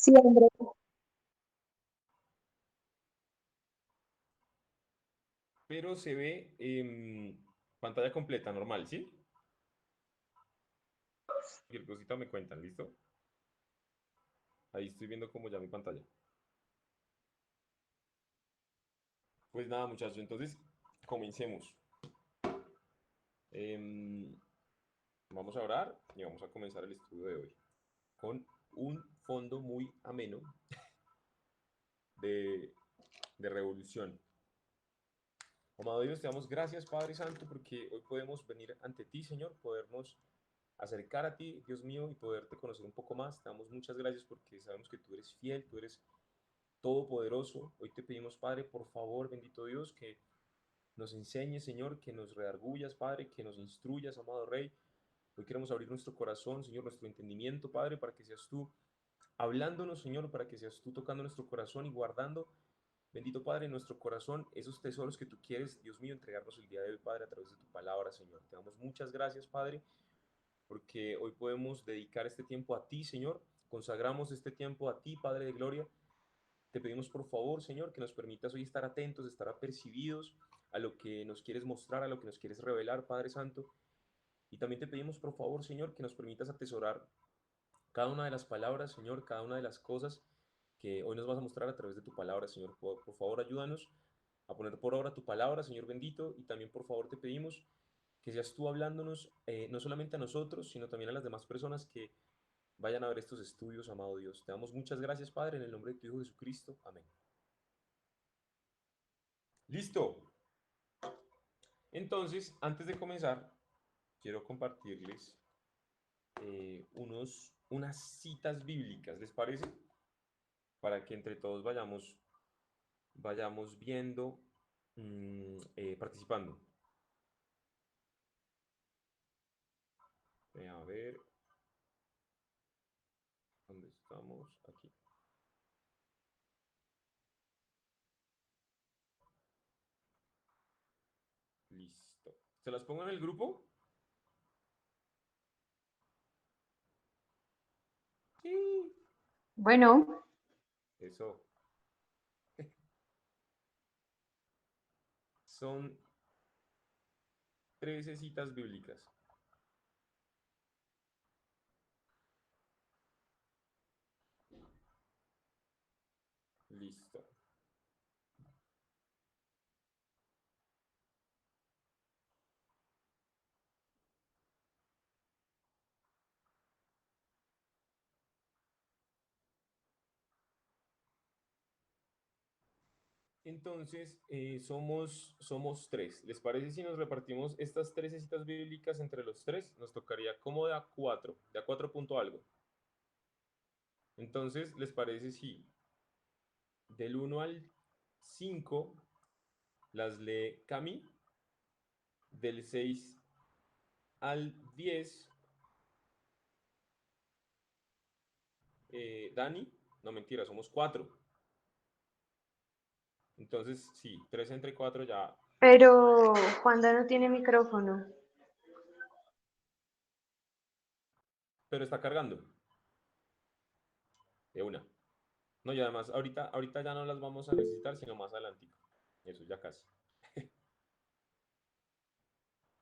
Sí, Andrés. Pero se ve pantalla completa, normal, ¿sí? Cualquier cosita me cuentan, ¿listo? Ahí estoy viendo como ya mi pantalla. Pues nada, muchachos, entonces comencemos. Em, Vamos a orar y vamos a comenzar el estudio de hoy con un fondo muy ameno de, de revolución. Amado Dios, te damos gracias, Padre Santo, porque hoy podemos venir ante ti, Señor, podernos acercar a ti, Dios mío, y poderte conocer un poco más. Te damos muchas gracias porque sabemos que tú eres fiel, tú eres todopoderoso. Hoy te pedimos, Padre, por favor, bendito Dios, que nos enseñes, Señor, que nos redargullas, Padre, que nos instruyas, amado Rey. Hoy queremos abrir nuestro corazón, Señor, nuestro entendimiento, Padre, para que seas tú hablándonos, Señor, para que seas tú tocando nuestro corazón y guardando, bendito Padre, en nuestro corazón esos tesoros que tú quieres, Dios mío, entregarnos el día de hoy, Padre, a través de tu palabra, Señor. Te damos muchas gracias, Padre, porque hoy podemos dedicar este tiempo a ti, Señor. Consagramos este tiempo a ti, Padre de Gloria. Te pedimos por favor, Señor, que nos permitas hoy estar atentos, estar apercibidos a lo que nos quieres mostrar, a lo que nos quieres revelar, Padre Santo. Y también te pedimos por favor, Señor, que nos permitas atesorar cada una de las palabras, Señor, cada una de las cosas que hoy nos vas a mostrar a través de tu palabra, Señor. Por favor, ayúdanos a poner por obra tu palabra, Señor bendito, y también por favor te pedimos que seas tú hablándonos, no solamente a nosotros, sino también a las demás personas que vayan a ver estos estudios, amado Dios. Te damos muchas gracias, Padre, en el nombre de tu Hijo Jesucristo. Amén. Listo. Entonces, antes de comenzar, quiero compartirles unas citas bíblicas, ¿les parece? Para que entre todos vayamos viendo, participando. A ver, ¿dónde estamos? Aquí. Listo. ¿Se las pongo en el grupo? Sí. Bueno, Eso. Son 13 citas bíblicas. Listo. Entonces, somos tres. ¿Les parece si nos repartimos estas 13 citas bíblicas entre los tres? Nos tocaría como de a cuatro punto algo. Entonces, ¿les parece si del uno al 5 las lee Cami, del 6 al 10 Dani? No, mentira, somos 4. Entonces, sí, 3 entre 4 ya, pero Juanda no tiene micrófono. pero está cargando de una. No, y además, ahorita ya no las vamos a necesitar, sino más adelantico. Eso, ya casi.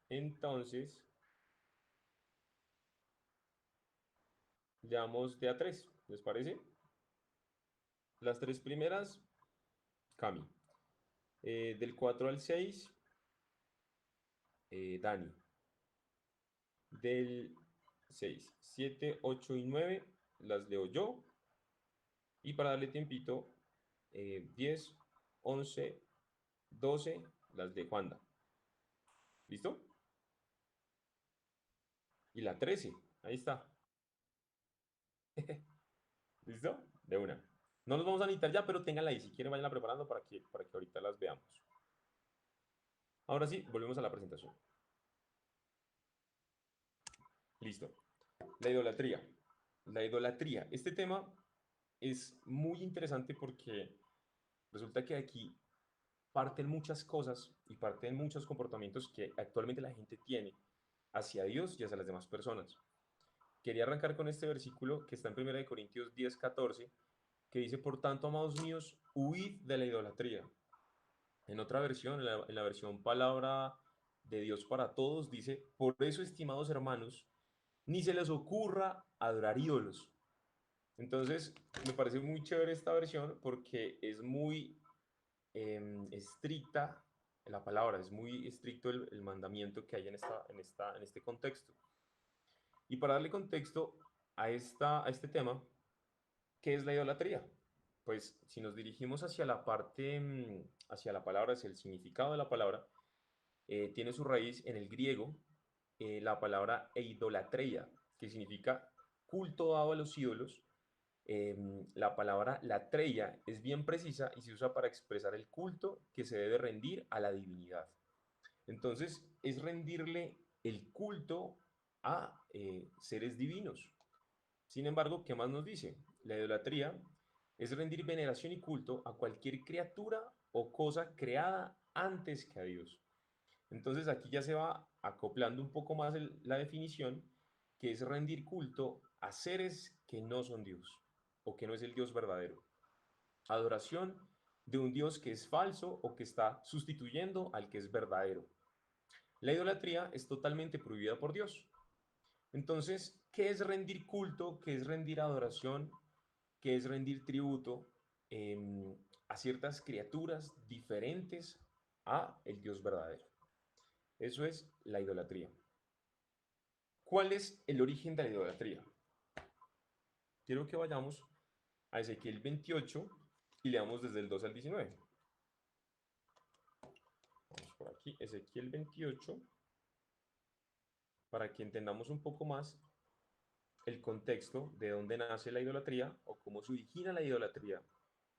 Entonces, llevamos de a 3, ¿les parece? Las tres primeras, Cami. Del 4 al 6, Dani. Del 6, 7, 8 y 9 las leo yo. Y para darle tiempito, 10, 11, 12 las de Juanda. ¿Listo? Y la 13, ahí está. ¿Listo? De una. No los vamos a necesitar ya, pero ténganla ahí. Si quieren, vayanla preparando para que ahorita las veamos. Ahora sí, volvemos a la presentación. Listo. La idolatría. La idolatría. Este tema es muy interesante porque resulta que aquí parten muchas cosas y parten muchos comportamientos que actualmente la gente tiene hacia Dios y hacia las demás personas. Quería arrancar con este versículo que está en 1 Corintios 10:14 que dice, por tanto, amados míos, huid de la idolatría. En otra versión, en la versión Palabra de Dios para Todos, dice, por eso, estimados hermanos, ni se les ocurra adorar ídolos. Entonces, me parece muy chévere esta versión porque es muy estricta la palabra, es muy estricto el mandamiento que hay en este contexto. Y para darle contexto a este tema, ¿qué es la idolatría? Pues si nos dirigimos hacia la parte, hacia la palabra, hacia el significado de la palabra, tiene su raíz en el griego, la palabra eidolatreia, que significa culto dado a los ídolos. La palabra latreia es bien precisa y se usa para expresar el culto que se debe rendir a la divinidad. Entonces, es rendirle el culto a seres divinos. Sin embargo, ¿qué más nos dice? La idolatría es rendir veneración y culto a cualquier criatura o cosa creada antes que a Dios. Entonces aquí ya se va acoplando un poco más la definición, que es rendir culto a seres que no son Dios o que no es el Dios verdadero. Adoración de un Dios que es falso o que está sustituyendo al que es verdadero. La idolatría es totalmente prohibida por Dios. Entonces, ¿qué es rendir culto? ¿Qué es rendir adoración? ¿Qué es rendir tributo a ciertas criaturas diferentes a el Dios verdadero? Eso es la idolatría. ¿Cuál es el origen de la idolatría? Quiero que vayamos a Ezequiel 28 y leamos desde el 2 al 19. Vamos por aquí, Ezequiel 28, para que entendamos un poco más el contexto de dónde nace la idolatría o cómo se origina la idolatría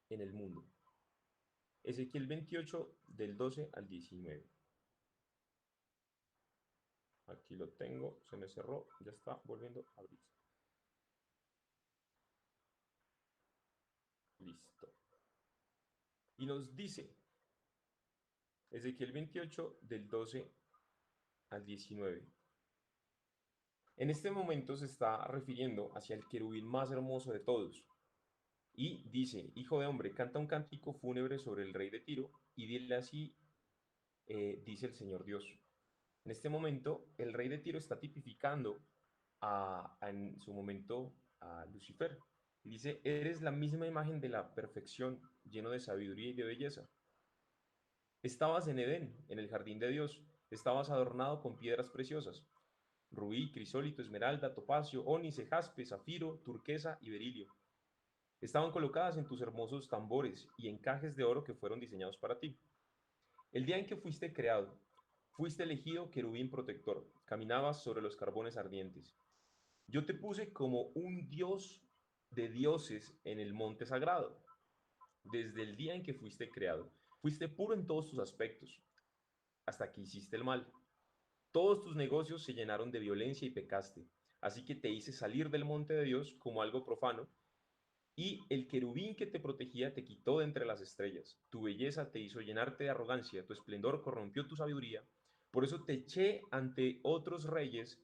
en el mundo. Ezequiel 28 del 12 al 19. Aquí lo tengo, se me cerró, ya está volviendo a abrir. Listo. Y nos dice, Ezequiel 28 del 12 al 19. En este momento se está refiriendo hacia el querubín más hermoso de todos. Y dice, hijo de hombre, canta un cántico fúnebre sobre el rey de Tiro y dile así, dice el Señor Dios. En este momento, el rey de Tiro está tipificando en su momento a Lucifer. Y dice, eres la misma imagen de la perfección, lleno de sabiduría y de belleza. Estabas en Edén, en el jardín de Dios. Estabas adornado con piedras preciosas. Rubí, crisólito, esmeralda, topacio, ónice, jaspe, zafiro, turquesa y berilio. Estaban colocadas en tus hermosos tambores y encajes de oro que fueron diseñados para ti. El día en que fuiste creado, fuiste elegido querubín protector, caminabas sobre los carbones ardientes. Yo te puse como un dios de dioses en el monte sagrado. Desde el día en que fuiste creado, fuiste puro en todos tus aspectos, hasta que hiciste el mal. Todos tus negocios se llenaron de violencia y pecaste. Así que te hice salir del monte de Dios como algo profano, y el querubín que te protegía te quitó de entre las estrellas. Tu belleza te hizo llenarte de arrogancia, tu esplendor corrompió tu sabiduría. Por eso te eché ante otros reyes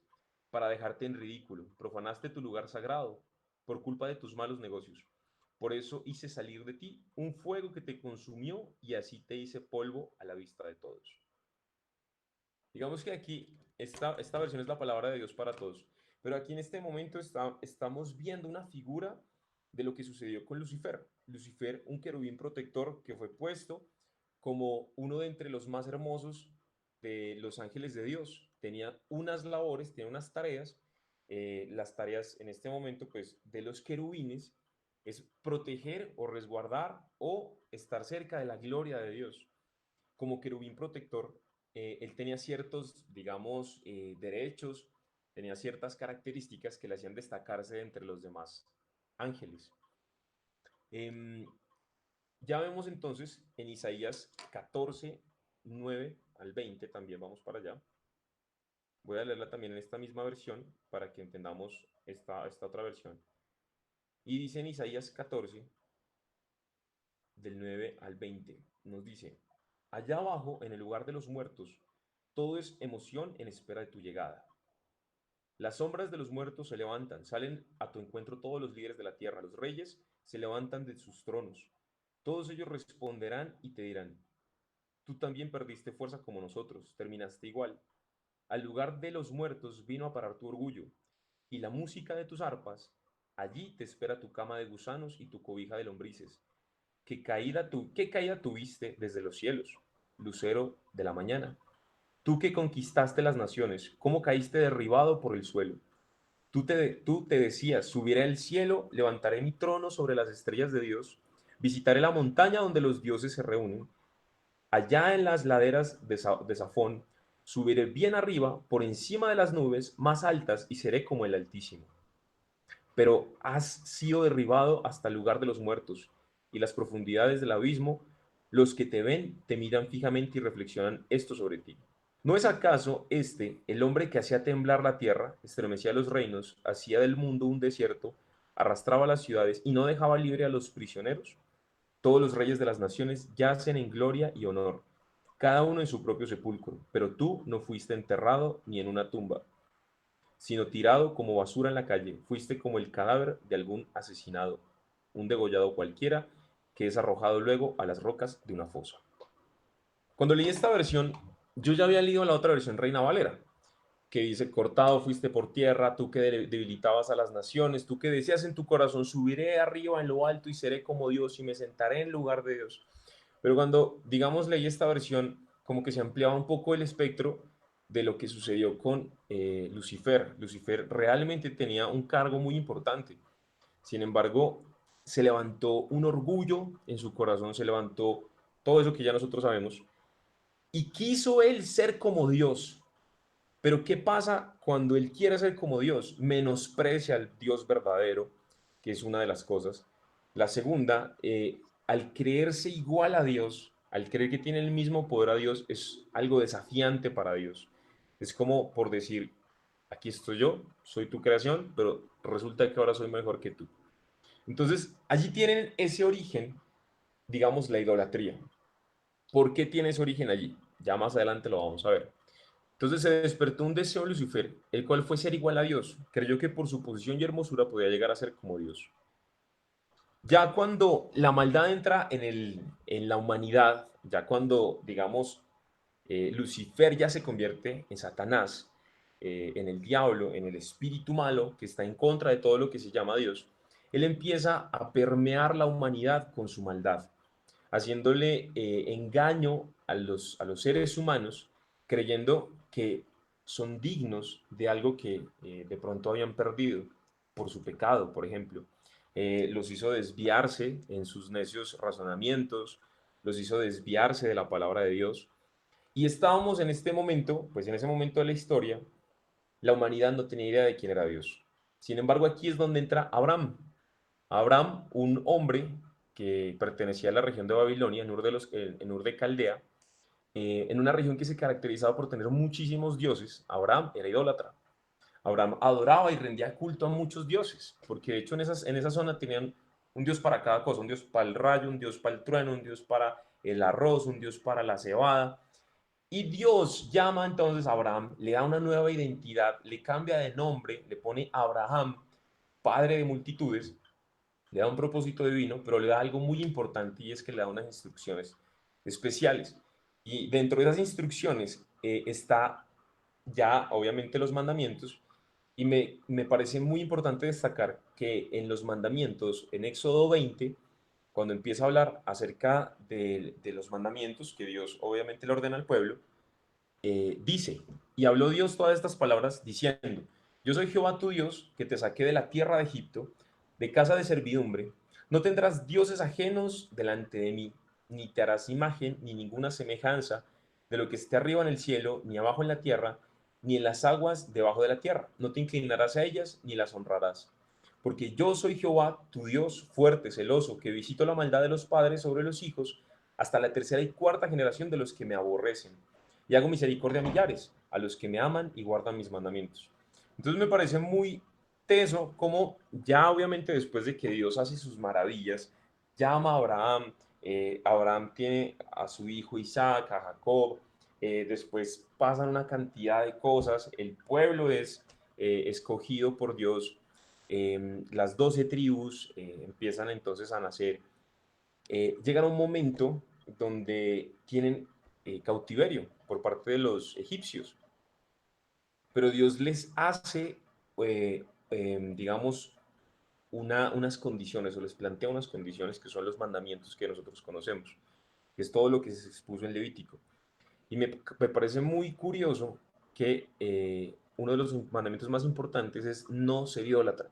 para dejarte en ridículo. Profanaste tu lugar sagrado por culpa de tus malos negocios. Por eso hice salir de ti un fuego que te consumió y así te hice polvo a la vista de todos. Digamos que aquí esta versión es la palabra de Dios para todos, pero aquí en este momento estamos viendo una figura de lo que sucedió con Lucifer. Lucifer, un querubín protector que fue puesto como uno de entre los más hermosos de los ángeles de Dios. Tenía unas labores, tenía unas tareas. Las tareas en este momento, pues, de los querubines es proteger o resguardar o estar cerca de la gloria de Dios. Como querubín protector, él tenía ciertos, digamos, derechos, tenía ciertas características que le hacían destacarse entre los demás ángeles. Em, ya vemos entonces en Isaías 14, 9 al 20, también vamos para allá. Voy a leerla también en esta misma versión para que entendamos esta otra versión. Y dice en Isaías 14, del 9 al 20, nos dice, allá abajo, en el lugar de los muertos, todo es emoción en espera de tu llegada. Las sombras de los muertos se levantan, salen a tu encuentro todos los líderes de la tierra, los reyes se levantan de sus tronos. Todos ellos responderán y te dirán, tú también perdiste fuerza como nosotros, terminaste igual. Al lugar de los muertos vino a parar tu orgullo, y la música de tus arpas, allí te espera tu cama de gusanos y tu cobija de lombrices. ¿Qué caída tuviste desde los cielos, lucero de la mañana? Tú que conquistaste las naciones, ¿cómo caíste derribado por el suelo? Tú te decías, subiré al cielo, levantaré mi trono sobre las estrellas de Dios, visitaré la montaña donde los dioses se reúnen, allá en las laderas de Safón, subiré bien arriba, por encima de las nubes más altas, y seré como el Altísimo. Pero has sido derribado hasta el lugar de los muertos, y las profundidades del abismo, los que te ven te miran fijamente y reflexionan esto sobre ti. ¿No es acaso este el hombre que hacía temblar la tierra, estremecía los reinos, hacía del mundo un desierto, arrastraba las ciudades y no dejaba libre a los prisioneros? Todos los reyes de las naciones yacen en gloria y honor, cada uno en su propio sepulcro, pero tú no fuiste enterrado ni en una tumba, sino tirado como basura en la calle, fuiste como el cadáver de algún asesinado, un degollado cualquiera que es arrojado luego a las rocas de una fosa. Cuando leí esta versión, yo ya había leído la otra versión Reina Valera, que dice, cortado fuiste por tierra, tú que debilitabas a las naciones, tú que decías en tu corazón, subiré arriba en lo alto y seré como Dios y me sentaré en lugar de Dios. Pero cuando, digamos, leí esta versión, como que se ampliaba un poco el espectro de lo que sucedió con Lucifer. Lucifer realmente tenía un cargo muy importante. Sin embargo, se levantó un orgullo en su corazón, se levantó todo eso que ya nosotros sabemos, y quiso él ser como Dios. Pero ¿qué pasa cuando él quiere ser como Dios? Menosprecia al Dios verdadero, que es una de las cosas. La segunda, al creerse igual a Dios, al creer que tiene el mismo poder a Dios, es algo desafiante para Dios. Es como por decir, aquí estoy yo, soy tu creación, pero resulta que ahora soy mejor que tú. Entonces, allí tienen ese origen, digamos, la idolatría. ¿Por qué tiene ese origen allí? Ya más adelante lo vamos a ver. Entonces se despertó un deseo en Lucifer, el cual fue ser igual a Dios. Creyó que por su posición y hermosura podía llegar a ser como Dios. Ya cuando la maldad entra en la humanidad, ya cuando, digamos, Lucifer ya se convierte en Satanás, en el diablo, en el espíritu malo que está en contra de todo lo que se llama Dios, él empieza a permear la humanidad con su maldad, haciéndole engaño a los seres humanos, creyendo que son dignos de algo que de pronto habían perdido por su pecado, por ejemplo. Los hizo desviarse en sus necios razonamientos, los hizo desviarse de la palabra de Dios. Y estábamos en este momento, pues en ese momento de la historia, la humanidad no tenía idea de quién era Dios. Sin embargo, aquí es donde entra Abraham. Abraham, un hombre que pertenecía a la región de Babilonia, en Ur de Caldea, en una región que se caracterizaba por tener muchísimos dioses. Abraham era idólatra. Abraham adoraba y rendía culto a muchos dioses, porque de hecho en esa zona tenían un dios para cada cosa, un dios para el rayo, un dios para el trueno, un dios para el arroz, un dios para la cebada. Y Dios llama entonces a Abraham, le da una nueva identidad, le cambia de nombre, le pone Abraham, padre de multitudes, le da un propósito divino, pero le da algo muy importante y es que le da unas instrucciones especiales. Y dentro de esas instrucciones está ya obviamente los mandamientos y me parece muy importante destacar que en los mandamientos, en Éxodo 20, cuando empieza a hablar acerca de los mandamientos que Dios obviamente le ordena al pueblo, dice, y habló Dios todas estas palabras diciendo, yo soy Jehová tu Dios, que te saqué de la tierra de Egipto, de casa de servidumbre, no tendrás dioses ajenos delante de mí, ni te harás imagen ni ninguna semejanza de lo que esté arriba en el cielo, ni abajo en la tierra, ni en las aguas debajo de la tierra. No te inclinarás a ellas, ni las honrarás. Porque yo soy Jehová, tu Dios, fuerte, celoso, que visito la maldad de los padres sobre los hijos, hasta la tercera y cuarta generación de los que me aborrecen y hago misericordia a millares, a los que me aman y guardan mis mandamientos. Entonces me parece muy teso como ya obviamente después de que Dios hace sus maravillas, llama a Abraham, Abraham tiene a su hijo Isaac, a Jacob, después pasan una cantidad de cosas, el pueblo es escogido por Dios, las 12 tribus empiezan entonces a nacer. Llegan a un momento donde tienen cautiverio por parte de los egipcios, pero Dios les hace, digamos, unas condiciones o les plantea unas condiciones que son los mandamientos que nosotros conocemos, que es todo lo que se expuso en Levítico. Y me parece muy curioso que uno de los mandamientos más importantes es no ser idólatra,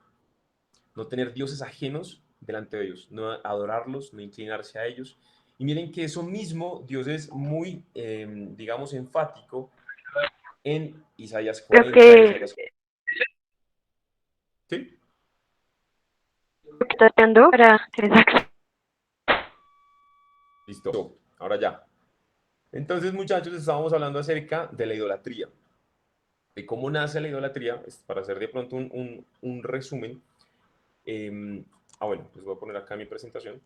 no tener dioses ajenos delante de ellos, no adorarlos, no inclinarse a ellos. Y miren que eso mismo Dios es muy, digamos, enfático en Isaías Creo 40, que Isaías... ¿Sí? está dando para hacer esa. Listo, ahora ya. Entonces, muchachos, estábamos hablando acerca de la idolatría, de cómo nace la idolatría, para hacer de pronto un resumen. Bueno, les voy a poner acá mi presentación.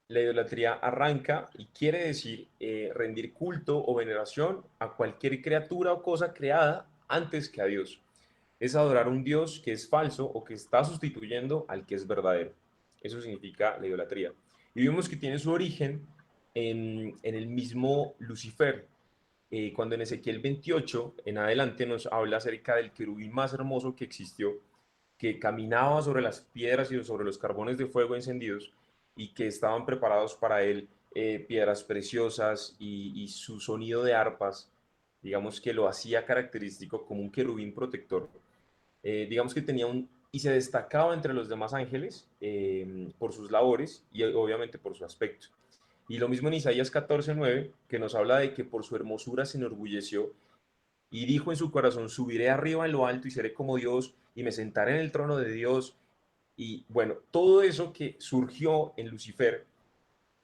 La idolatría arranca y quiere decir rendir culto o veneración a cualquier criatura o cosa creada antes que a Dios. Es adorar a un Dios que es falso o que está sustituyendo al que es verdadero. Eso significa la idolatría. Y vemos que tiene su origen en el mismo Lucifer. Cuando en Ezequiel 28 en adelante nos habla acerca del querubín más hermoso que existió, que caminaba sobre las piedras y sobre los carbones de fuego encendidos y que estaban preparados para él piedras preciosas y su sonido de arpas, digamos que lo hacía característico como un querubín protector. Digamos que tenía y se destacaba entre los demás ángeles por sus labores y obviamente por su aspecto. Y lo mismo en Isaías 14:9, que nos habla de que por su hermosura se enorgulleció y dijo en su corazón, subiré arriba en lo alto y seré como Dios y me sentaré en el trono de Dios. Y bueno, todo eso que surgió en Lucifer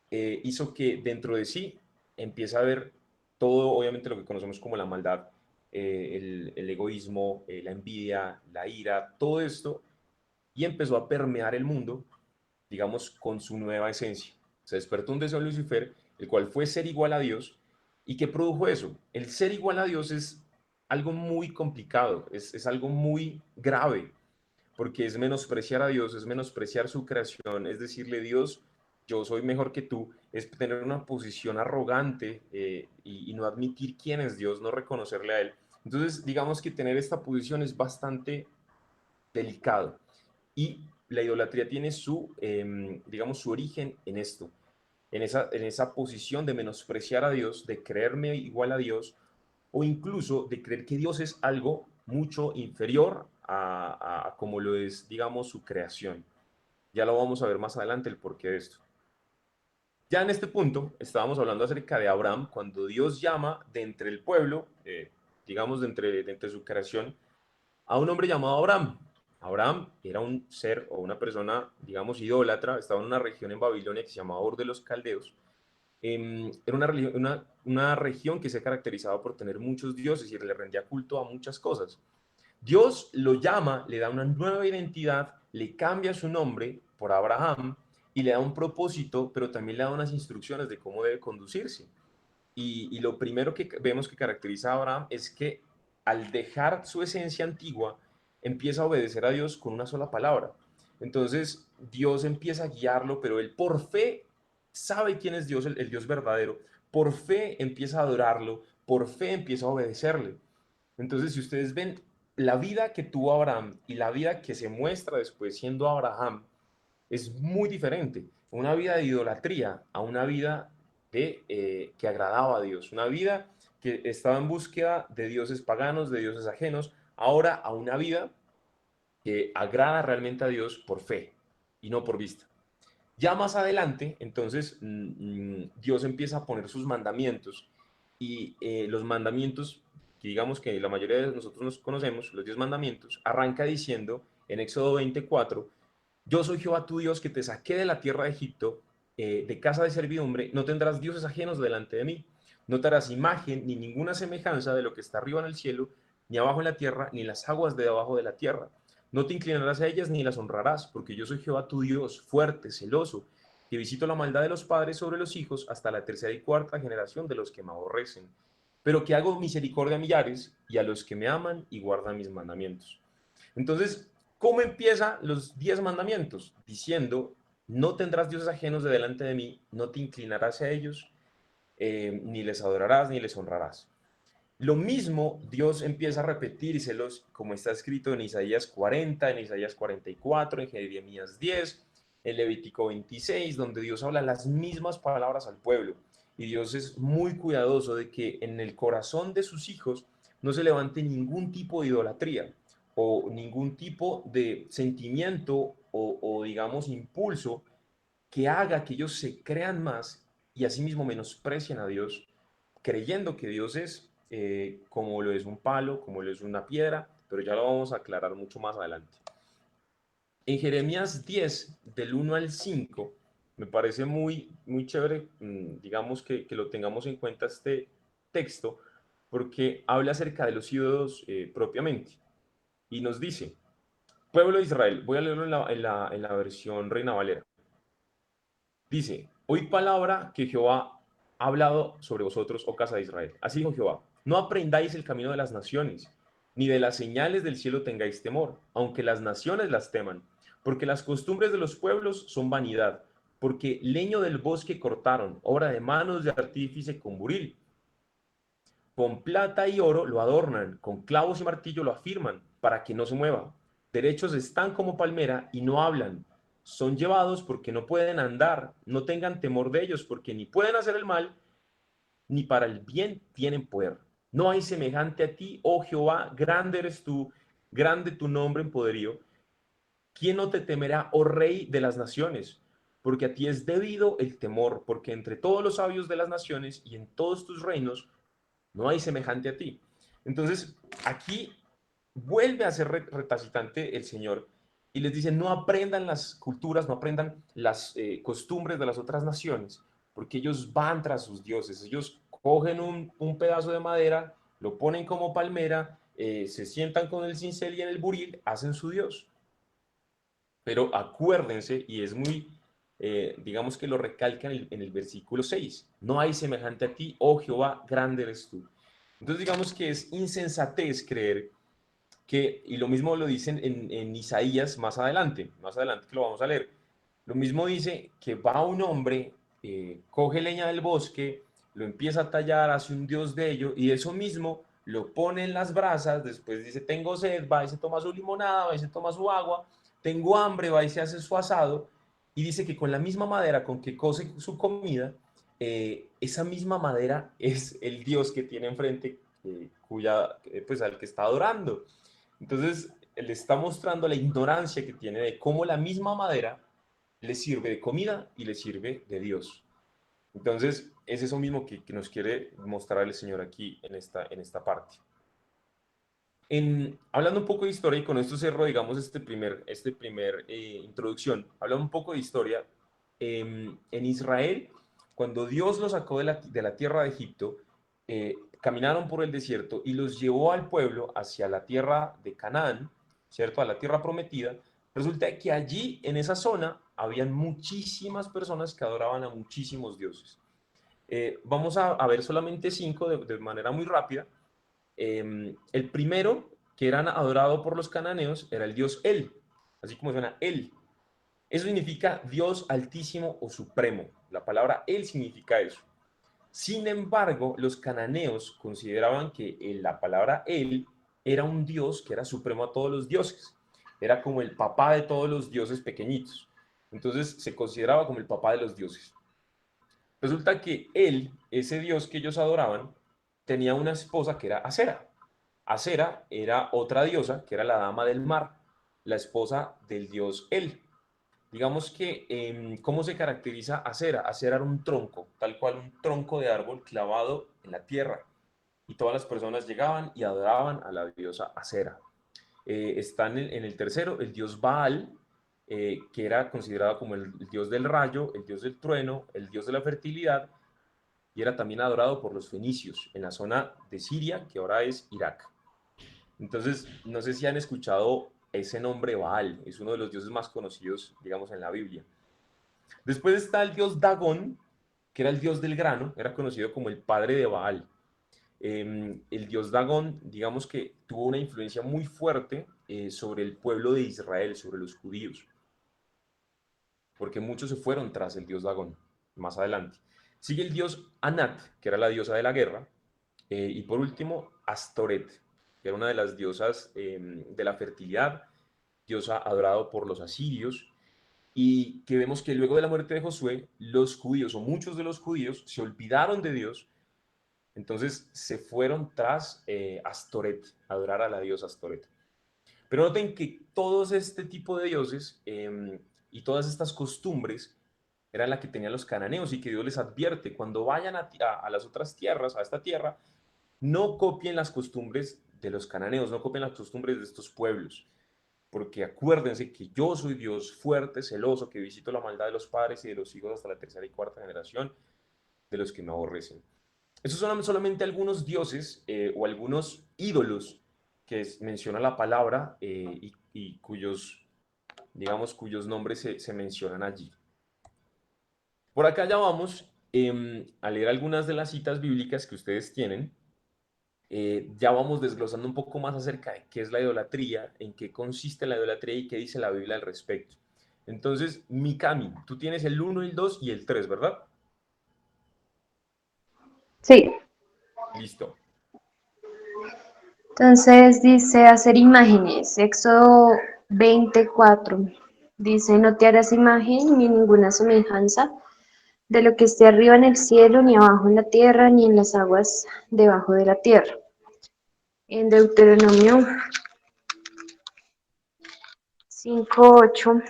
hizo que dentro de sí empiece a ver todo, obviamente lo que conocemos como la maldad, el egoísmo, la envidia, la ira, todo esto, y empezó a permear el mundo, digamos, con su nueva esencia. Se despertó un deseo en Lucifer, el cual fue ser igual a Dios. ¿Y qué produjo eso? El ser igual a Dios es algo muy complicado, es algo muy grave, porque es menospreciar a Dios, es menospreciar su creación, es decirle, Dios, yo soy mejor que tú, es tener una posición arrogante y no admitir quién es Dios, no reconocerle a Él. Entonces, digamos que tener esta posición es bastante delicado. Y la idolatría tiene digamos, su origen en esto, en esa posición de menospreciar a Dios, de creerme igual a Dios, o incluso de creer que Dios es algo mucho inferior a como lo es, digamos, su creación. Ya lo vamos a ver más adelante el porqué de esto. Ya en este punto estábamos hablando acerca de Abraham, cuando Dios llama de entre el pueblo, digamos, de entre su creación, a un hombre llamado Abraham. Abraham era un ser o una persona, digamos, idólatra, estaba en una región en Babilonia que se llamaba Ur de los Caldeos. Era una región que se caracterizaba por tener muchos dioses y le rendía culto a muchas cosas. Dios lo llama, le da una nueva identidad, le cambia su nombre por Abraham y le da un propósito, pero también le da unas instrucciones de cómo debe conducirse. Y lo primero que vemos que caracteriza a Abraham es que al dejar su esencia antigua, empieza a obedecer a Dios con una sola palabra. Entonces Dios empieza a guiarlo, pero él por fe sabe quién es Dios, el Dios verdadero. Por fe empieza a adorarlo, por fe empieza a obedecerle. Entonces, si ustedes ven la vida que tuvo Abraham y la vida que se muestra después siendo Abraham, es muy diferente. Una vida de idolatría a una vida que agradaba a Dios. Una vida que estaba en búsqueda de dioses paganos, de dioses ajenos, ahora a una vida que agrada realmente a Dios por fe y no por vista. Ya más adelante, entonces, Dios empieza a poner sus mandamientos y los mandamientos, que digamos que la mayoría de nosotros nos conocemos, los 10 mandamientos, arranca diciendo en Éxodo 24, yo soy Jehová tu Dios que te saqué de la tierra de Egipto, de casa de servidumbre, no tendrás dioses ajenos delante de mí, no te harás imagen ni ninguna semejanza de lo que está arriba en el cielo, ni abajo en la tierra, ni en las aguas de debajo de la tierra. No te inclinarás a ellas ni las honrarás, porque yo soy Jehová tu Dios, fuerte, celoso, que visito la maldad de los padres sobre los hijos hasta la tercera y cuarta generación de los que me aborrecen. pero que hago misericordia a millares y a los que me aman y guardan mis mandamientos. Entonces, ¿cómo empieza los 10 mandamientos? Diciendo, no tendrás dioses ajenos de delante de mí, no te inclinarás a ellos, ni les adorarás, ni les honrarás. Lo mismo Dios empieza a repetírselos, como está escrito en Isaías 40, en Isaías 44, en Jeremías 10, en Levítico 26, donde Dios habla las mismas palabras al pueblo. Y Dios es muy cuidadoso de que en el corazón de sus hijos no se levante ningún tipo de idolatría o ningún tipo de sentimiento o digamos, impulso que haga que ellos se crean más y asimismo menosprecien a Dios, creyendo que Dios es como lo es un palo, como lo es una piedra, pero ya lo vamos a aclarar mucho más adelante. En Jeremías 10, del 1 al 5, me parece muy chévere, digamos que lo tengamos en cuenta este texto, porque habla acerca de los ídolos propiamente. Y nos dice, pueblo de Israel, voy a leerlo en la versión Reina Valera. Dice, oíd palabra que Jehová ha hablado sobre vosotros, oh casa de Israel. Así dijo Jehová, no aprendáis el camino de las naciones, ni de las señales del cielo tengáis temor, aunque las naciones las teman, porque las costumbres de los pueblos son vanidad, porque leño del bosque cortaron, obra de manos de artífice con buril. Con plata y oro lo adornan, con clavos y martillo lo afirman, para que no se mueva. Derechos están como palmera y no hablan. Son llevados porque no pueden andar, no tengan temor de ellos, porque ni pueden hacer el mal, ni para el bien tienen poder. No hay semejante a ti, oh Jehová, grande eres tú, grande tu nombre en poderío. ¿Quién no te temerá, oh Rey de las naciones? Porque a ti es debido el temor, porque entre todos los sabios de las naciones y en todos tus reinos no hay semejante a ti. Entonces, aquí vuelve a ser retacitante el Señor y les dice, no aprendan las culturas, no aprendan las costumbres de las otras naciones, porque ellos van tras sus dioses, ellos cogen un pedazo de madera, lo ponen como palmera, se sientan con el cincel y en el buril, hacen su dios. Pero acuérdense, y es muy, digamos que lo recalca en el versículo 6, no hay semejante a ti, oh Jehová, grande eres tú. Entonces digamos que es insensatez creer que, y lo mismo lo dicen en Isaías más adelante que lo vamos a leer, lo mismo dice que va un hombre, coge leña del bosque, lo empieza a tallar, hace un dios de ello, y eso mismo lo pone en las brasas, después dice, tengo sed, va y se toma su limonada, va y se toma su agua, tengo hambre, va y se hace su asado, y dice que con la misma madera con que cose su comida, esa misma madera es el dios que tiene enfrente, pues al que está adorando. Entonces, le está mostrando la ignorancia que tiene de cómo la misma madera le sirve de comida y le sirve de Dios. Entonces, es eso mismo que nos quiere mostrar el Señor aquí en esta parte. Hablando un poco de historia, y con esto cerro, digamos, este primer introducción, hablando un poco de historia, en Israel, cuando Dios los sacó de la tierra de Egipto, caminaron por el desierto y los llevó al pueblo hacia la tierra de Canaán, ¿cierto? A la tierra prometida. Resulta que allí, en esa zona, habían muchísimas personas que adoraban a muchísimos dioses. Vamos a ver solamente 5 de manera muy rápida. El primero, que era adorado por los cananeos, era el dios El, así como suena El. Eso significa Dios altísimo o supremo. La palabra El significa eso. Sin embargo, los cananeos consideraban que la palabra El era un dios que era supremo a todos los dioses. Era como el papá de todos los dioses pequeñitos. Entonces se consideraba como el papá de los dioses. Resulta que él, ese dios que ellos adoraban, tenía una esposa que era Acera. Acera era otra diosa, que era la dama del mar, la esposa del dios El. Digamos que, ¿cómo se caracteriza Acera? Acera era un tronco, tal cual un tronco de árbol clavado en la tierra. Y todas las personas llegaban y adoraban a la diosa Acera. Está en el tercero, el dios Baal, que era considerado como el dios del rayo, el dios del trueno, el dios de la fertilidad, y era también adorado por los fenicios en la zona de Siria, que ahora es Irak. Entonces, no sé si han escuchado ese nombre Baal, es uno de los dioses más conocidos, digamos, en la Biblia. Después está el dios Dagón, que era el dios del grano, era conocido como el padre de Baal. El dios Dagón, digamos que tuvo una influencia muy fuerte sobre el pueblo de Israel, sobre los judíos, porque muchos se fueron tras el dios Dagón más adelante. Sigue el dios Anat, que era la diosa de la guerra, y por último, Astoret, que era una de las diosas de la fertilidad, diosa adorada por los asirios, y que vemos que luego de la muerte de Josué, los judíos, o muchos de los judíos, se olvidaron de Dios, entonces se fueron tras Astoret, a adorar a la diosa Astoret. Pero noten que todos este tipo de dioses y todas estas costumbres eran las que tenían los cananeos y que Dios les advierte, cuando vayan a las otras tierras, a esta tierra, no copien las costumbres de los cananeos, no copien las costumbres de estos pueblos, porque acuérdense que yo soy Dios fuerte, celoso, que visito la maldad de los padres y de los hijos hasta la tercera y cuarta generación de los que me aborrecen. Esos son solamente algunos dioses o algunos ídolos que menciona la palabra y cuyos, digamos, cuyos nombres se mencionan allí. Por acá ya vamos a leer algunas de las citas bíblicas que ustedes tienen. Ya vamos desglosando un poco más acerca de qué es la idolatría, en qué consiste la idolatría y qué dice la Biblia al respecto. Entonces, Mikami, tú tienes el uno, el 2 y el 3, ¿verdad? Sí, Listo. entonces dice hacer imágenes. Éxodo 24. Dice, no te harás imagen ni ninguna semejanza de lo que esté arriba en el cielo, ni abajo en la tierra, ni en las aguas debajo de la tierra. En Deuteronomio 5:8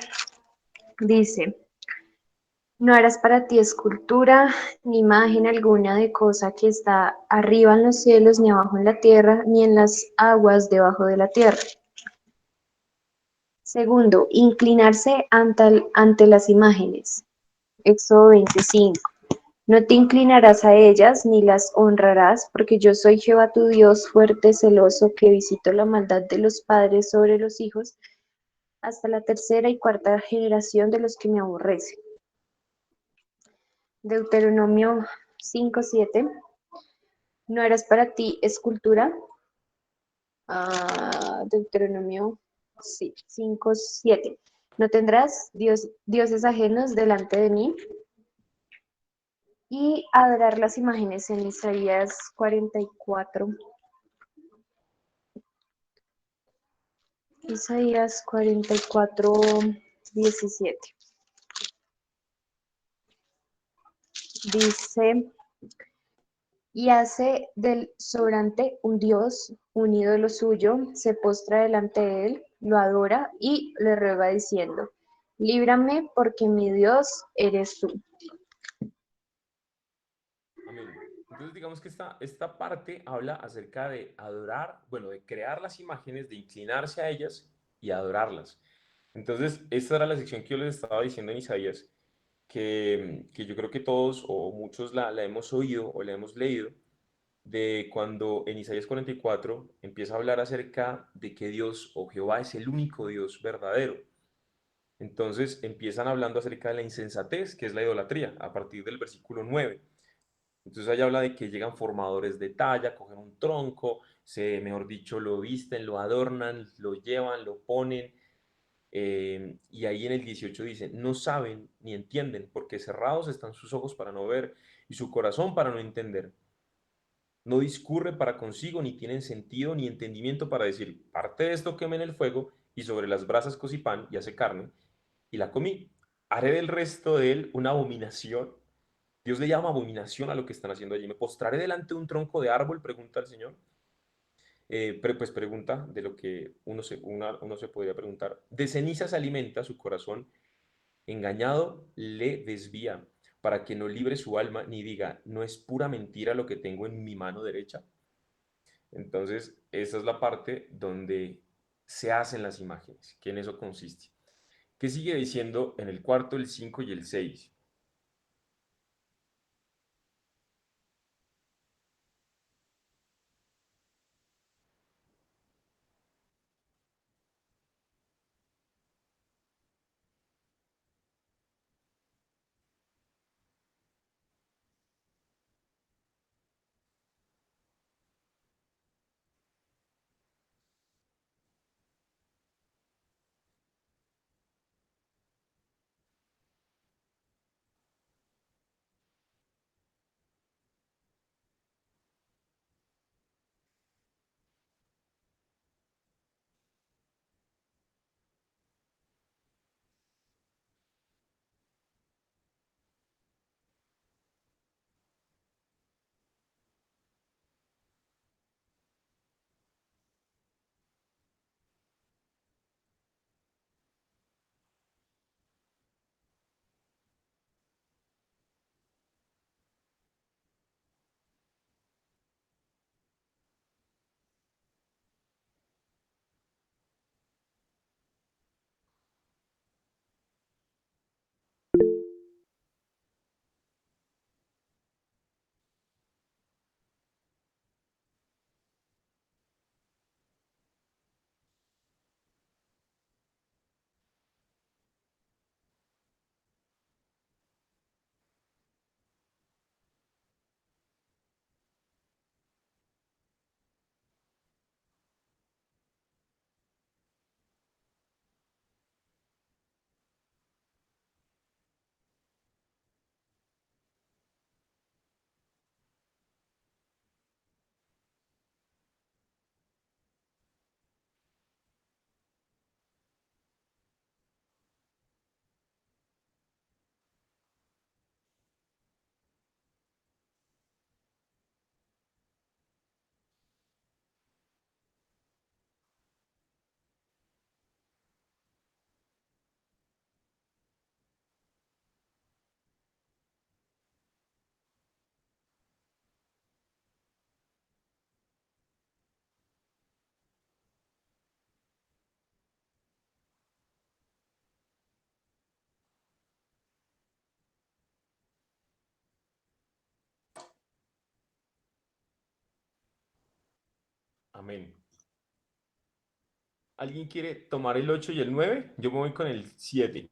dice, no harás para ti escultura ni imagen alguna de cosa que está arriba en los cielos, ni abajo en la tierra, ni en las aguas debajo de la tierra. Segundo, inclinarse ante las imágenes. Éxodo 25. No te inclinarás a ellas ni las honrarás, porque yo soy Jehová tu Dios, fuerte, celoso, que visito la maldad de los padres sobre los hijos, hasta la tercera y cuarta generación de los que me aborrecen. Deuteronomio 5:7. No harás para ti escultura. Deuteronomio 5:7. No tendrás dioses ajenos delante de mí. Y adorar las imágenes en Isaías 44. Isaías 44:17. Dice, y hace del sobrante un dios, un ídolo suyo, se postra delante de él, lo adora y le ruega diciendo, líbrame porque mi Dios eres tú. Amén. Entonces, digamos que esta parte habla acerca de adorar, bueno, de crear las imágenes, de inclinarse a ellas y adorarlas. Entonces, esta era la sección que yo les estaba diciendo en Isaías, que yo creo que todos o muchos la hemos oído o la hemos leído, de cuando en Isaías 44 empieza a hablar acerca de que Dios o Jehová es el único Dios verdadero. Entonces empiezan hablando acerca de la insensatez, que es la idolatría, a partir del versículo 9. Entonces ahí habla de que llegan formadores de talla, cogen un tronco, mejor dicho, lo visten, lo adornan, lo llevan, lo ponen. Y ahí en el 18 dice, no saben ni entienden, porque cerrados están sus ojos para no ver y su corazón para no entender. No discurre para consigo, ni tienen sentido ni entendimiento para decir, parte de esto queme en el fuego, y sobre las brasas cocí pan y hace carne, y la comí. Haré del resto de él una abominación. Dios le llama abominación a lo que están haciendo allí. ¿Me postraré delante de un tronco de árbol? Pregunta el Señor. Pues pregunta de lo que uno se podría preguntar. De cenizas alimenta su corazón, engañado le desvía, para que no libre su alma ni diga, no es pura mentira lo que tengo en mi mano derecha. Entonces, esa es la parte donde se hacen las imágenes, que en eso consiste. ¿Qué sigue diciendo en el cuarto, el 5 y el 6? Amén. ¿Alguien quiere tomar el 8 y el 9? Yo me voy con el 7.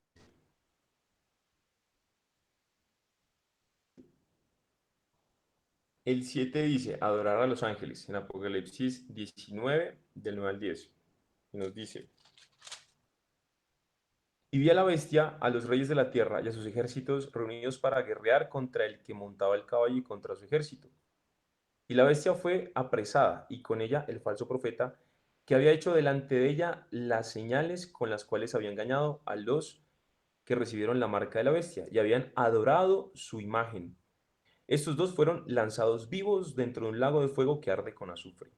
El 7 dice, adorar a los ángeles, en Apocalipsis 19, del 9 al 10. Y nos dice, y vi a la bestia, a los reyes de la tierra y a sus ejércitos reunidos para guerrear contra el que montaba el caballo y contra su ejército. Y la bestia fue apresada, y con ella el falso profeta, que había hecho delante de ella las señales con las cuales había engañado a los que recibieron la marca de la bestia y habían adorado su imagen. Estos dos fueron lanzados vivos dentro de un lago de fuego que arde con azufre.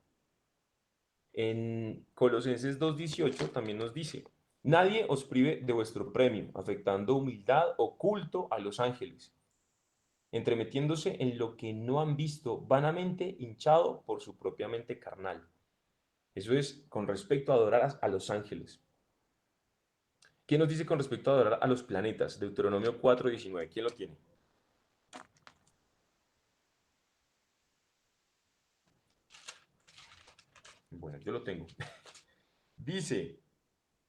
En Colosenses 2:18 también nos dice, nadie os prive de vuestro premio, afectando humildad o culto a los ángeles, entremetiéndose en lo que no han visto, vanamente hinchado por su propia mente carnal. Eso es con respecto a adorar a los ángeles. ¿Quién nos dice con respecto a adorar a los planetas? Deuteronomio 4:19. ¿Quién lo tiene? Bueno, yo lo tengo. Dice,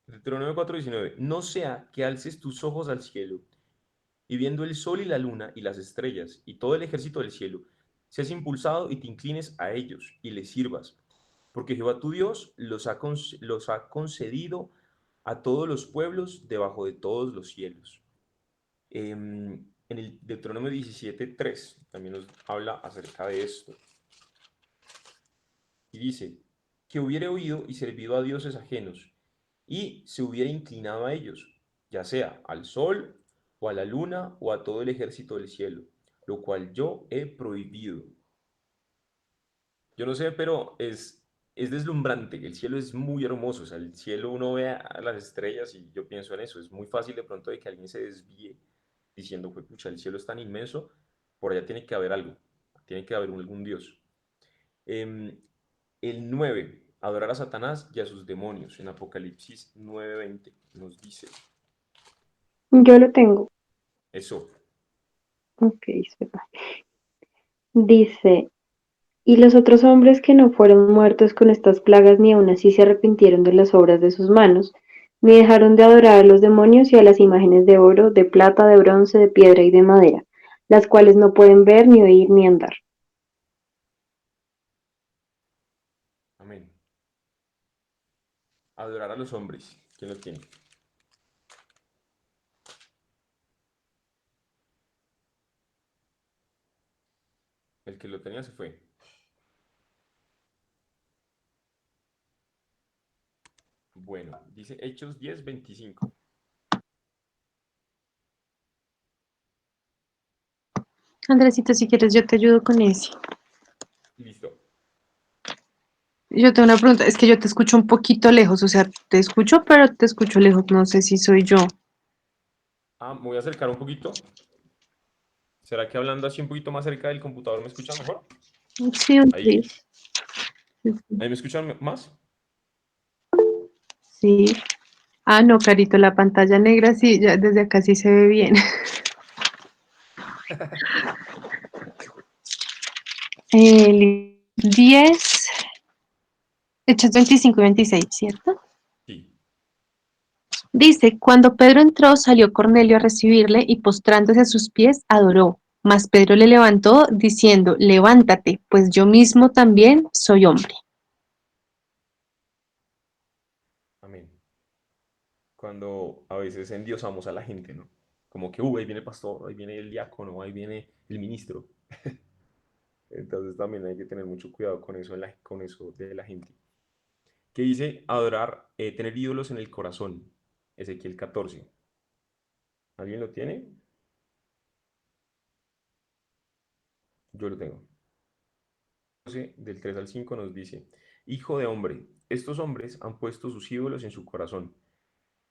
Deuteronomio 4:19, no sea que alces tus ojos al cielo y viendo el sol y la luna y las estrellas y todo el ejército del cielo, seas impulsado y te inclines a ellos y les sirvas, porque Jehová tu Dios los ha concedido a todos los pueblos debajo de todos los cielos. En el Deuteronomio 17:3 también nos habla acerca de esto. Y dice, que hubiere oído y servido a dioses ajenos, y se hubiera inclinado a ellos, ya sea al sol, o a la luna, o a todo el ejército del cielo, lo cual yo he prohibido. Yo no sé, pero es deslumbrante, el cielo es muy hermoso, o sea, el cielo uno ve a las estrellas y yo pienso en eso, es muy fácil de pronto de que alguien se desvíe diciendo, pues pucha, el cielo es tan inmenso, por allá tiene que haber algo, tiene que haber algún Dios. Em, el 9, adorar a Satanás y a sus demonios, en Apocalipsis 9:20, nos dice Yo lo tengo. eso. Ok, espera. Dice, y los otros hombres que no fueron muertos con estas plagas ni aun así se arrepintieron de las obras de sus manos, ni dejaron de adorar a los demonios y a las imágenes de oro, de plata, de bronce, de piedra y de madera, las cuales no pueden ver, ni oír, ni andar. Amén. Adorar a los hombres. ¿Quién lo tiene? El que lo tenía se fue. Bueno, dice Hechos 10:25. Andresito, si quieres, yo te ayudo con eso. Listo. Yo tengo una pregunta, es que yo te escucho un poquito lejos, o sea, te escucho, pero te escucho lejos, no sé si soy yo. Me voy a acercar un poquito. ¿Será que hablando así un poquito más cerca del computador me escuchan mejor? Sí, un Ahí. sí, sí, sí. ¿Ahí me escuchan más? Sí. Ah, no, Carito, la pantalla negra sí, ya desde acá sí se ve bien. El 10, Hechos 25 y 26, ¿cierto? Sí. Dice, cuando Pedro entró, salió Cornelio a recibirle y postrándose a sus pies, adoró. Mas Pedro le levantó, diciendo, levántate, pues yo mismo también soy hombre. Amén. Cuando a veces endiosamos a la gente, ¿no? Como que, ahí viene el pastor, ahí viene el diácono, ahí viene el ministro. Entonces también hay que tener mucho cuidado con eso, con eso de la gente. ¿Qué dice adorar, tener ídolos en el corazón? Ezequiel 14. ¿Alguien lo tiene? Yo lo tengo. Del 3 al 5 nos dice, Hijo de hombre, estos hombres han puesto sus ídolos en su corazón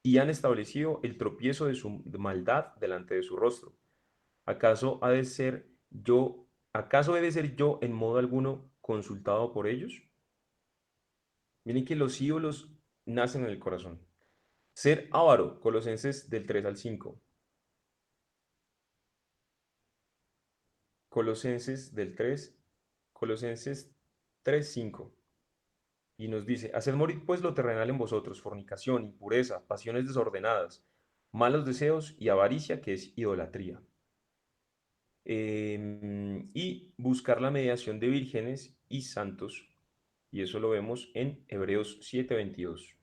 y han establecido el tropiezo de su maldad delante de su rostro. ¿Acaso ha de ser yo, acaso he de ser yo en modo alguno consultado por ellos? Miren que los ídolos nacen en el corazón. Ser avaro, Colosenses del 3 al 5. Colosenses del 3, Colosenses 3:5. Y nos dice, haced morir pues lo terrenal en vosotros, fornicación, impureza, pasiones desordenadas, malos deseos y avaricia, que es idolatría. Y buscar la mediación de vírgenes y santos, y eso lo vemos en Hebreos 7:22.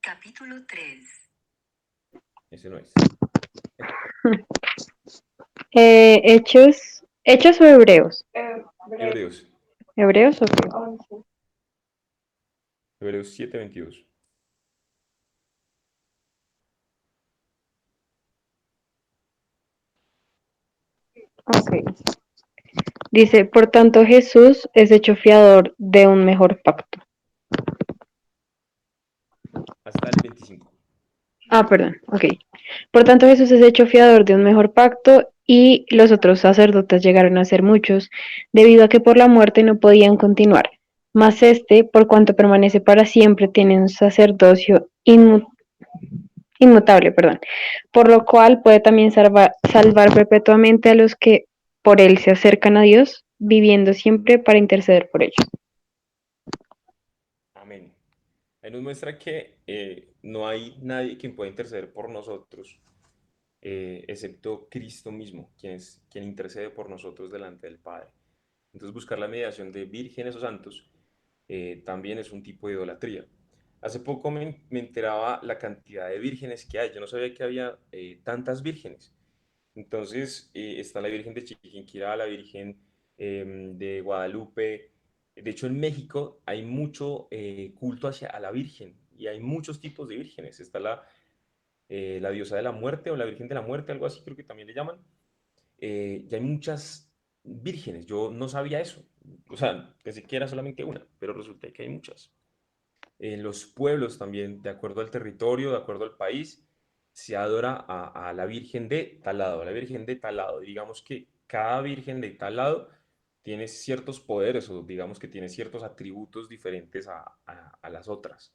Capítulo 3. Ese no es. Hechos o Hebreos. Hebreos, Hebreos, ok. Hebreos 7:22. Ok. Dice, por tanto Jesús es hecho fiador de un mejor pacto. Hasta el 25. Perdón, ok. Por tanto Jesús es hecho fiador de un mejor pacto y los otros sacerdotes llegaron a ser muchos, debido a que por la muerte no podían continuar. Mas este, por cuanto permanece para siempre, tiene un sacerdocio inmutable, perdón, por lo cual puede también salvar perpetuamente a los que por él se acercan a Dios, viviendo siempre para interceder por ellos. Amén. Ahí nos muestra que no hay nadie quien pueda interceder por nosotros, excepto Cristo mismo, quien intercede por nosotros delante del Padre. Entonces buscar la mediación de vírgenes o santos también es un tipo de idolatría. Hace poco me enteraba la cantidad de vírgenes que hay. Yo no sabía que había tantas vírgenes. Entonces está la Virgen de Chiquinquirá, la Virgen de Guadalupe. De hecho, en México hay mucho culto hacia a la Virgen y hay muchos tipos de vírgenes. Está la diosa de la muerte o la Virgen de la muerte, algo así creo que también le llaman. Y hay muchas vírgenes. Yo no sabía eso. O sea, pensé que era solamente una, pero resulta que hay muchas. En los pueblos también, de acuerdo al territorio, de acuerdo al país, se adora a la Virgen de tal lado, a la Virgen de tal lado. Digamos que cada Virgen de tal lado tiene ciertos poderes o digamos que tiene ciertos atributos diferentes a las otras.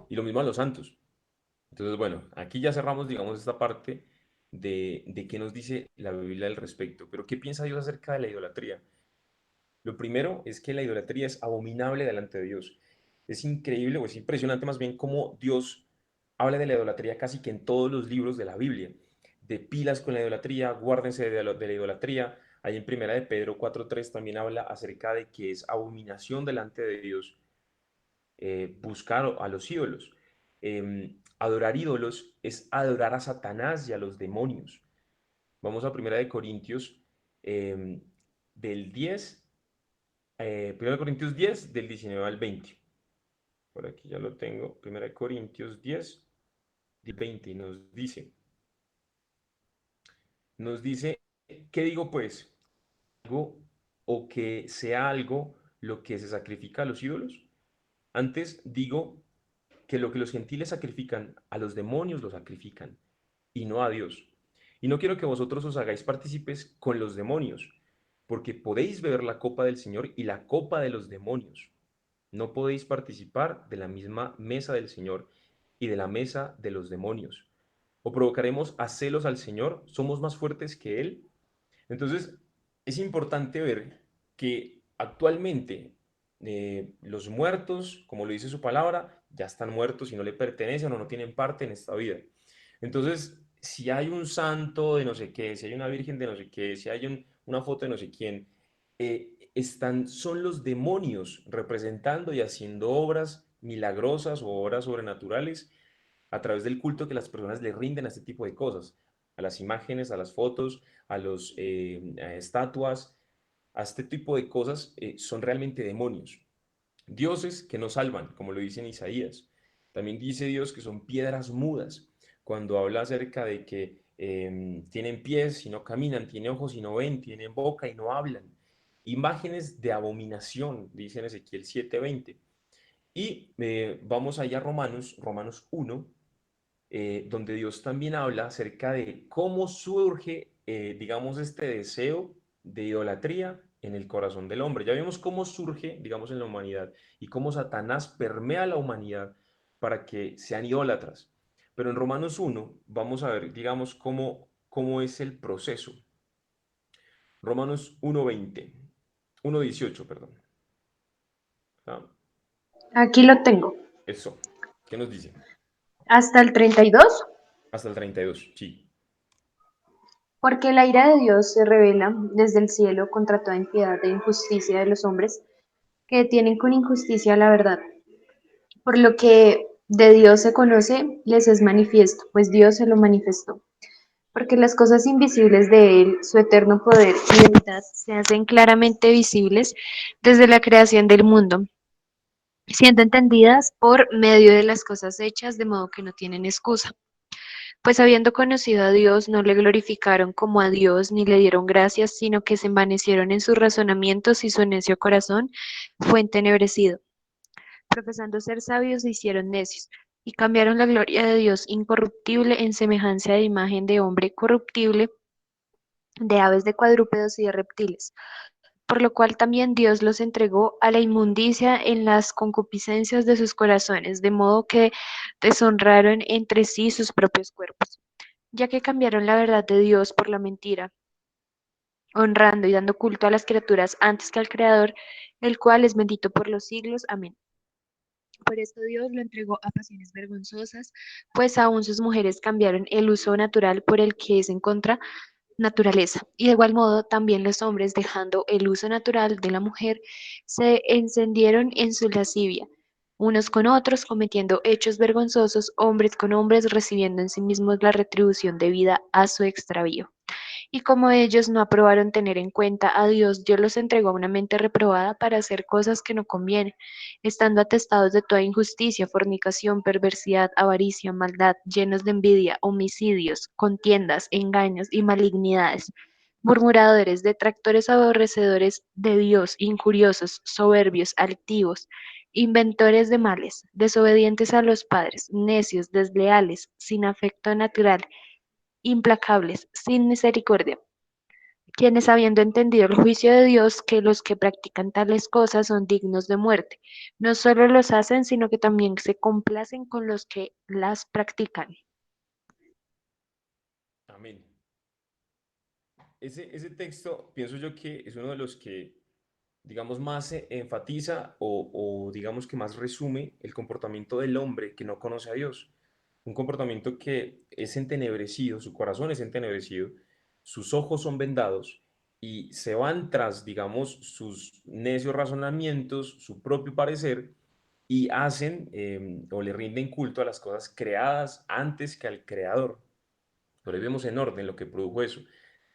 Y lo mismo a los santos. Entonces, bueno, aquí ya cerramos, digamos, esta parte de qué nos dice la Biblia al respecto. Pero ¿qué piensa Dios acerca de la idolatría? Lo primero es que la idolatría es abominable delante de Dios. Es increíble o es impresionante más bien cómo Dios habla de la idolatría casi que en todos los libros de la Biblia. De pilas con la idolatría, guárdense de la idolatría. Ahí en Primera de Pedro 4:3 también habla acerca de que es abominación delante de Dios buscar a los ídolos. Adorar ídolos es adorar a Satanás y a los demonios. Vamos a Primera de Corintios del 10 1 Corintios 10, del 19 al 20. Por aquí ya lo tengo. 1 Corintios 10, del 20. Y nos dice, ¿qué digo pues? ¿Algo o que sea algo lo que se sacrifica a los ídolos? Antes digo que lo que los gentiles sacrifican, a los demonios lo sacrifican, y no a Dios. Y no quiero que vosotros os hagáis partícipes con los demonios, porque podéis beber la copa del Señor y la copa de los demonios. No podéis participar de la misma mesa del Señor y de la mesa de los demonios. ¿O provocaremos a celos al Señor? ¿Somos más fuertes que Él? Entonces, es importante ver que actualmente los muertos, como lo dice su palabra, ya están muertos y no le pertenecen o no tienen parte en esta vida. Entonces, si hay un santo de no sé qué, si hay una virgen de no sé qué, si hay una foto de no sé quién, son los demonios representando y haciendo obras milagrosas o obras sobrenaturales a través del culto que las personas le rinden a este tipo de cosas, a las imágenes, a las fotos, a estatuas, a este tipo de cosas, son realmente demonios. Dioses que no salvan, como lo dice en Isaías. También dice Dios que son piedras mudas, cuando habla acerca de que tienen pies y no caminan, tienen ojos y no ven, tienen boca y no hablan. Imágenes de abominación, dice en Ezequiel 7:20. Y vamos allá a Romanos 1, donde Dios también habla acerca de cómo surge, digamos, este deseo de idolatría en el corazón del hombre. Ya vimos cómo surge, digamos, en la humanidad y cómo Satanás permea a la humanidad para que sean idólatras. Pero en Romanos 1 vamos a ver, digamos, cómo es el proceso. Romanos 1:20, 1:18, perdón. ¿Ah? Aquí lo tengo. Eso. ¿Qué nos dice? Hasta el 32. Hasta el 32, sí. Porque la ira de Dios se revela desde el cielo contra toda impiedad e injusticia de los hombres que detienen con injusticia la verdad. Por lo que de Dios se conoce, les es manifiesto, pues Dios se lo manifestó. Porque las cosas invisibles de Él, su eterno poder y deidad, se hacen claramente visibles desde la creación del mundo, siendo entendidas por medio de las cosas hechas, de modo que no tienen excusa. Pues habiendo conocido a Dios, no le glorificaron como a Dios ni le dieron gracias, sino que se envanecieron en sus razonamientos y su necio corazón fue entenebrecido. Profesando ser sabios, se hicieron necios y cambiaron la gloria de Dios incorruptible en semejanza de imagen de hombre corruptible, de aves, de cuadrúpedos y de reptiles. Por lo cual también Dios los entregó a la inmundicia en las concupiscencias de sus corazones, de modo que deshonraron entre sí sus propios cuerpos, ya que cambiaron la verdad de Dios por la mentira, honrando y dando culto a las criaturas antes que al Creador, el cual es bendito por los siglos. Amén. Por esto Dios lo entregó a pasiones vergonzosas, pues aún sus mujeres cambiaron el uso natural por el que es en contra naturaleza. Y de igual modo, también los hombres, dejando el uso natural de la mujer, se encendieron en su lascivia, unos con otros, cometiendo hechos vergonzosos, hombres con hombres, recibiendo en sí mismos la retribución debida a su extravío. Y como ellos no aprobaron tener en cuenta a Dios, Dios los entregó a una mente reprobada para hacer cosas que no convienen, estando atestados de toda injusticia, fornicación, perversidad, avaricia, maldad, llenos de envidia, homicidios, contiendas, engaños y malignidades, murmuradores, detractores, aborrecedores de Dios, injuriosos, soberbios, altivos, inventores de males, desobedientes a los padres, necios, desleales, sin afecto natural, implacables, sin misericordia, quienes habiendo entendido el juicio de Dios, que los que practican tales cosas son dignos de muerte, no solo los hacen, sino que también se complacen con los que las practican. Amén. Ese texto pienso yo que es uno de los que, digamos, más enfatiza o digamos que más resume el comportamiento del hombre que no conoce a Dios. Un comportamiento que es entenebrecido, su corazón es entenebrecido, sus ojos son vendados y se van tras, digamos, sus necios razonamientos, su propio parecer y hacen o le rinden culto a las cosas creadas antes que al Creador. Pero ahí vemos en orden lo que produjo eso.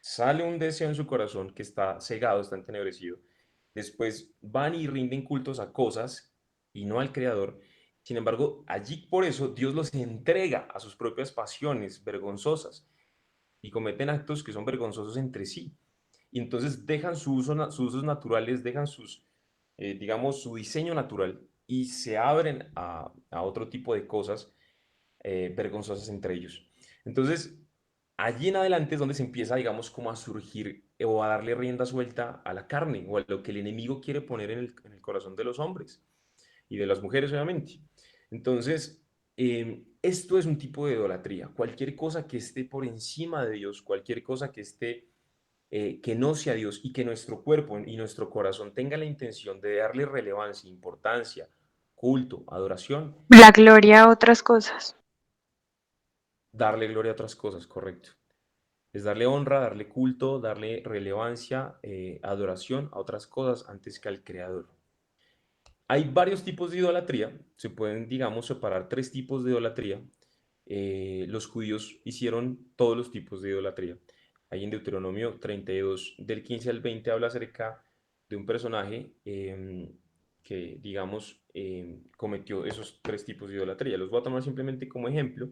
Sale un deseo en su corazón que está cegado, está entenebrecido. Después van y rinden cultos a cosas y no al Creador. Sin embargo, allí por eso Dios los entrega a sus propias pasiones vergonzosas y cometen actos que son vergonzosos entre sí. Y entonces dejan sus usos naturales, dejan digamos, su diseño natural y se abren a otro tipo de cosas vergonzosas entre ellos. Entonces, allí en adelante es donde se empieza, digamos, como a surgir o a darle rienda suelta a la carne o a lo que el enemigo quiere poner en el corazón de los hombres y de las mujeres, obviamente. Entonces, esto es un tipo de idolatría. Cualquier cosa que esté por encima de Dios, cualquier cosa que esté, que no sea Dios y que nuestro cuerpo y nuestro corazón tenga la intención de darle relevancia, importancia, culto, adoración, La gloria a otras cosas. darle gloria a otras cosas, correcto. Es darle honra, darle culto, darle relevancia, adoración a otras cosas antes que al Creador. Hay varios tipos de idolatría, se pueden, digamos, separar tres tipos de idolatría. Los judíos hicieron todos los tipos de idolatría. Ahí en Deuteronomio 32, del 15 al 20, habla acerca de un personaje que, digamos, cometió esos tres tipos de idolatría. Los voy a tomar simplemente como ejemplo.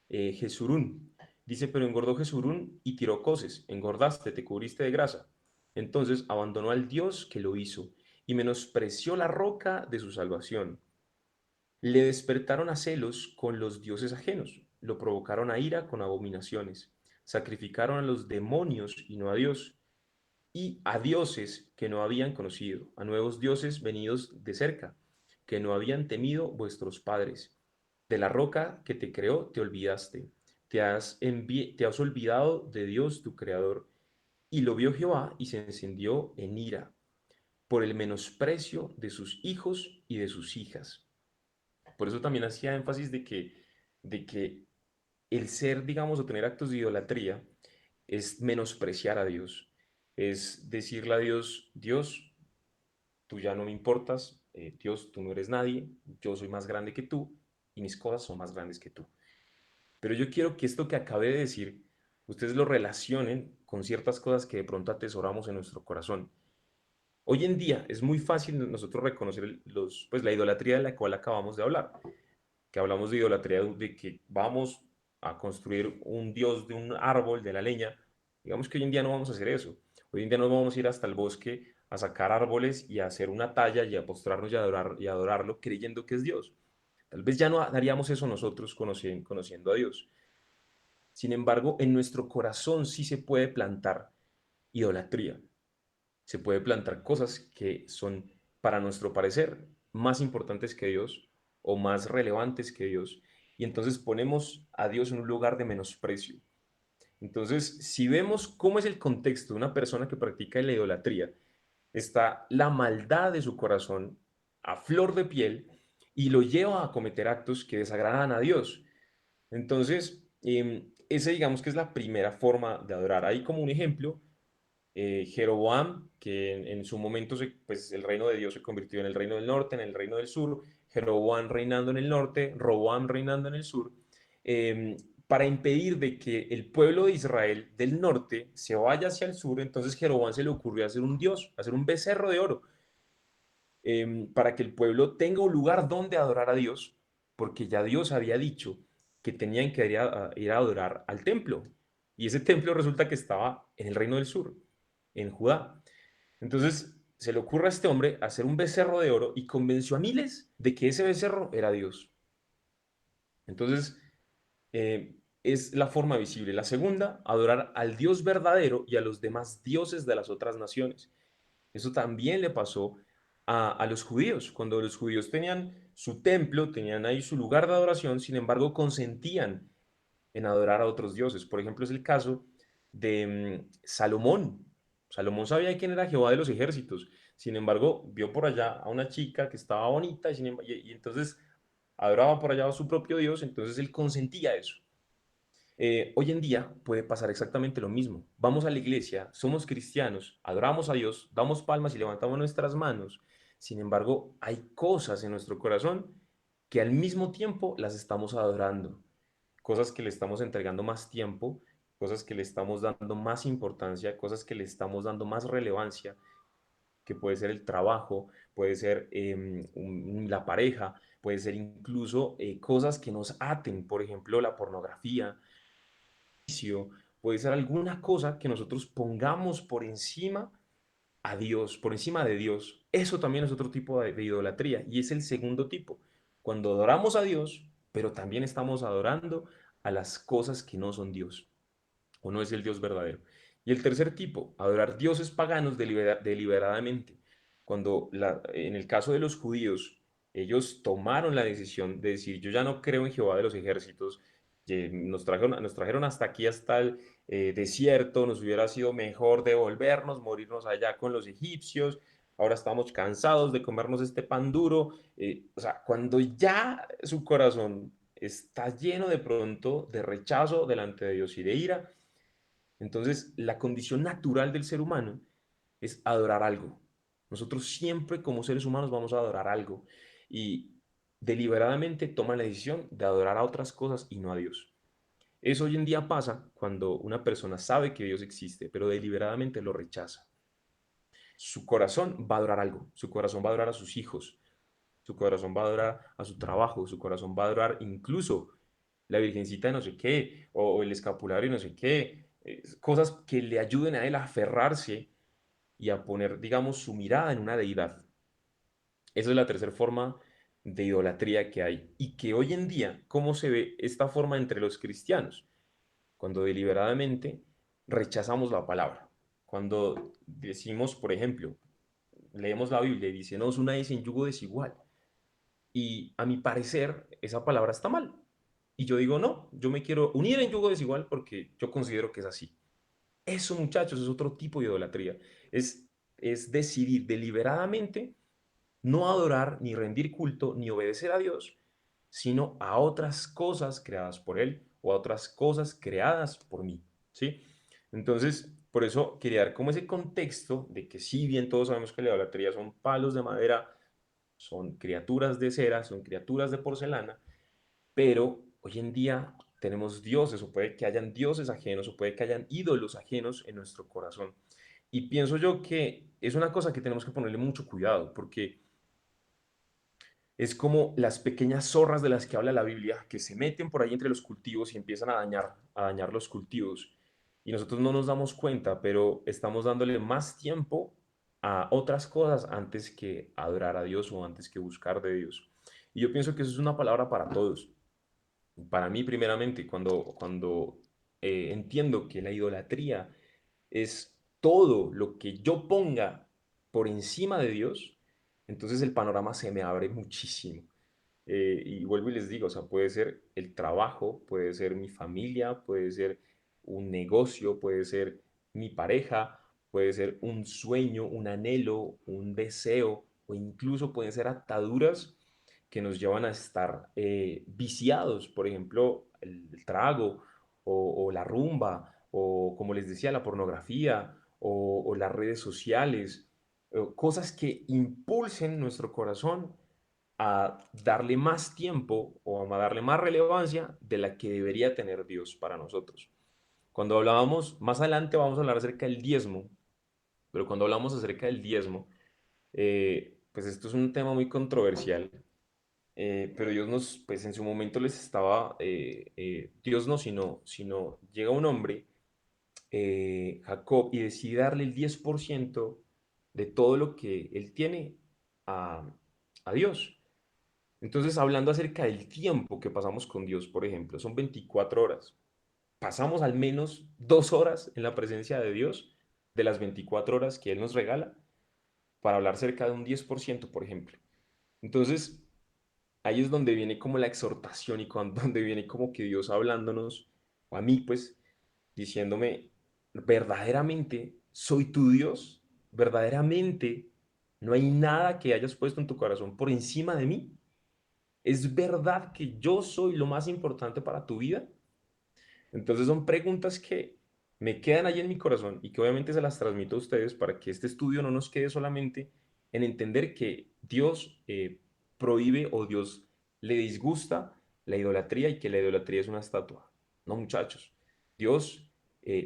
Jesurún. Dice, pero engordó Jesurún y tiró coces. Engordaste, te cubriste de grasa. Entonces abandonó al Dios que lo hizo y menospreció la roca de su salvación. Le despertaron a celos con los dioses ajenos, lo provocaron a ira con abominaciones, sacrificaron a los demonios y no a Dios, y a dioses que no habían conocido, a nuevos dioses venidos de cerca, que no habían temido vuestros padres. De la roca que te creó te olvidaste, te has olvidado de Dios tu creador. Y lo vio Jehová y se encendió en ira. por el menosprecio de sus hijos y de sus hijas. Por eso también hacía énfasis de que el ser, digamos, o tener actos de idolatría es menospreciar a Dios, es decirle a Dios, Dios, tú ya no me importas, Dios, tú no eres nadie, yo soy más grande que tú y mis cosas son más grandes que tú. Pero yo quiero que esto que acabé de decir, ustedes lo relacionen con ciertas cosas que de pronto atesoramos en nuestro corazón. Hoy en día es muy fácil nosotros reconocer pues, la idolatría de la cual acabamos de hablar, que hablamos de idolatría de que vamos a construir un dios de un árbol, de la leña. Digamos que hoy en día no vamos a hacer eso. Hoy en día no vamos a ir hasta el bosque a sacar árboles y a hacer una talla y a postrarnos y adorarlo creyendo que es Dios. Tal vez ya no haríamos eso nosotros conociendo a Dios. Sin embargo, en nuestro corazón sí se puede plantar idolatría. Se puede plantar cosas que son, para nuestro parecer, más importantes que Dios o más relevantes que Dios. Y entonces ponemos a Dios en un lugar de menosprecio. Entonces, si vemos cómo es el contexto de una persona que practica la idolatría, está la maldad de su corazón a flor de piel y lo lleva a cometer actos que desagradan a Dios. Entonces, ese digamos que es la primera forma de adorar. Ahí como un ejemplo, Jeroboam, que en su momento pues el reino de Dios se convirtió en el reino del norte, en el reino del sur, Jeroboam reinando en el norte, Roboam reinando en el sur, eh, para impedir de que el pueblo de Israel del norte se vaya hacia el sur, entonces Jeroboam se le ocurrió hacer un dios, hacer un becerro de oro, para que el pueblo tenga un lugar donde adorar a Dios, porque ya Dios había dicho que tenían que ir a adorar al templo, y ese templo resulta que estaba en el reino del sur, en Judá. Entonces se le ocurre a este hombre hacer un becerro de oro y convenció a miles de que ese becerro era Dios. Entonces, es la forma visible. La segunda, adorar al Dios verdadero y a los demás dioses de las otras naciones. Eso también le pasó a los judíos. Cuando los judíos tenían su templo, tenían ahí su lugar de adoración, sin embargo, consentían en adorar a otros dioses. Por ejemplo, es el caso de Salomón. Salomón sabía quién era Jehová de los ejércitos. Sin embargo, vio por allá a una chica que estaba bonita y entonces adoraba por allá a su propio Dios, entonces él consentía eso. Hoy en día puede pasar exactamente lo mismo. Vamos a la iglesia, somos cristianos, adoramos a Dios, damos palmas y levantamos nuestras manos. Sin embargo, hay cosas en nuestro corazón que al mismo tiempo las estamos adorando, cosas que le estamos entregando más tiempo, cosas que le estamos dando más importancia, cosas que le estamos dando más relevancia, que puede ser el trabajo, puede ser la pareja, puede ser incluso cosas que nos aten, por ejemplo, la pornografía, puede ser alguna cosa que nosotros pongamos por encima a Dios, por encima de Dios. Eso también es otro tipo de idolatría y es el segundo tipo. Cuando adoramos a Dios, pero también estamos adorando a las cosas que no son Dios o no es el Dios verdadero. Y el tercer tipo, adorar dioses paganos deliberadamente. Cuando en el caso de los judíos, ellos tomaron la decisión de decir, yo ya no creo en Jehová de los ejércitos, nos trajeron hasta aquí, hasta el desierto, nos hubiera sido mejor devolvernos, morirnos allá con los egipcios, ahora estamos cansados de comernos este pan duro. O sea, cuando ya su corazón está lleno de pronto de rechazo delante de Dios y de ira, entonces la condición natural del ser humano es adorar algo. Nosotros siempre como seres humanos vamos a adorar algo y deliberadamente toman la decisión de adorar a otras cosas y no a Dios. Eso hoy en día pasa cuando una persona sabe que Dios existe, pero deliberadamente lo rechaza. Su corazón va a adorar algo, su corazón va a adorar a sus hijos, su corazón va a adorar a su trabajo, su corazón va a adorar incluso la virgencita de no sé qué, o el escapulario de no sé qué, cosas que le ayuden a él a aferrarse y a poner, digamos, su mirada en una deidad. Esa es la tercera forma de idolatría que hay y que hoy en día, ¿cómo se ve esta forma entre los cristianos? Cuando deliberadamente rechazamos la palabra. Cuando decimos, por ejemplo, leemos la Biblia y dice, no os unáis en yugo desigual. Y a mi parecer, esa palabra está mal. Y yo digo, no, yo me quiero unir en yugo desigual porque yo considero que es así. Eso, muchachos, es otro tipo de idolatría. Es es decidir deliberadamente no adorar, ni rendir culto, ni obedecer a Dios, sino a otras cosas creadas por Él o a otras cosas creadas por mí, ¿sí? Entonces, por eso quería dar como ese contexto de que si bien todos sabemos que la idolatría son palos de madera, son criaturas de cera, son criaturas de porcelana, pero hoy en día tenemos dioses, o puede que hayan dioses ajenos, o puede que hayan ídolos ajenos en nuestro corazón. Y pienso yo que es una cosa que tenemos que ponerle mucho cuidado, porque es como las pequeñas zorras de las que habla la Biblia, que se meten por ahí entre los cultivos y empiezan a dañar los cultivos. Y nosotros no nos damos cuenta, pero estamos dándole más tiempo a otras cosas antes que adorar a Dios o antes que buscar de Dios. Y yo pienso que eso es una palabra para todos. Para mí, primeramente, cuando entiendo que la idolatría es todo lo que yo ponga por encima de Dios, entonces el panorama se me abre muchísimo. Y vuelvo y les digo, o sea, puede ser el trabajo, puede ser mi familia, puede ser un negocio, puede ser mi pareja, puede ser un sueño, un anhelo, un deseo, o incluso pueden ser ataduras que nos llevan a estar viciados, por ejemplo, el trago o la rumba, o como les decía, la pornografía o las redes sociales, cosas que impulsen nuestro corazón a darle más tiempo o a darle más relevancia de la que debería tener Dios para nosotros. Cuando hablábamos, más adelante vamos a hablar acerca del diezmo, pero cuando hablamos acerca del diezmo, pues esto es un tema muy controversial, pero Dios nos, pues en su momento les estaba, Dios no, sino llega un hombre, Jacob, y decide darle el 10% de todo lo que él tiene a, a Dios. Entonces, hablando acerca del tiempo que pasamos con Dios, por ejemplo, son 24 horas. Pasamos al menos 2 horas en la presencia de Dios de las 24 horas que Él nos regala para hablar cerca de un 10%, por ejemplo. Entonces, ahí es donde viene como la exhortación y donde viene como que Dios hablándonos, o a mí pues, diciéndome, verdaderamente soy tu Dios, verdaderamente no hay nada que hayas puesto en tu corazón por encima de mí. ¿Es verdad que yo soy lo más importante para tu vida? Entonces son preguntas que me quedan allí en mi corazón y que obviamente se las transmito a ustedes para que este estudio no nos quede solamente en entender que Dios prohíbe o Dios le disgusta la idolatría y que la idolatría es una estatua. No, muchachos. Dios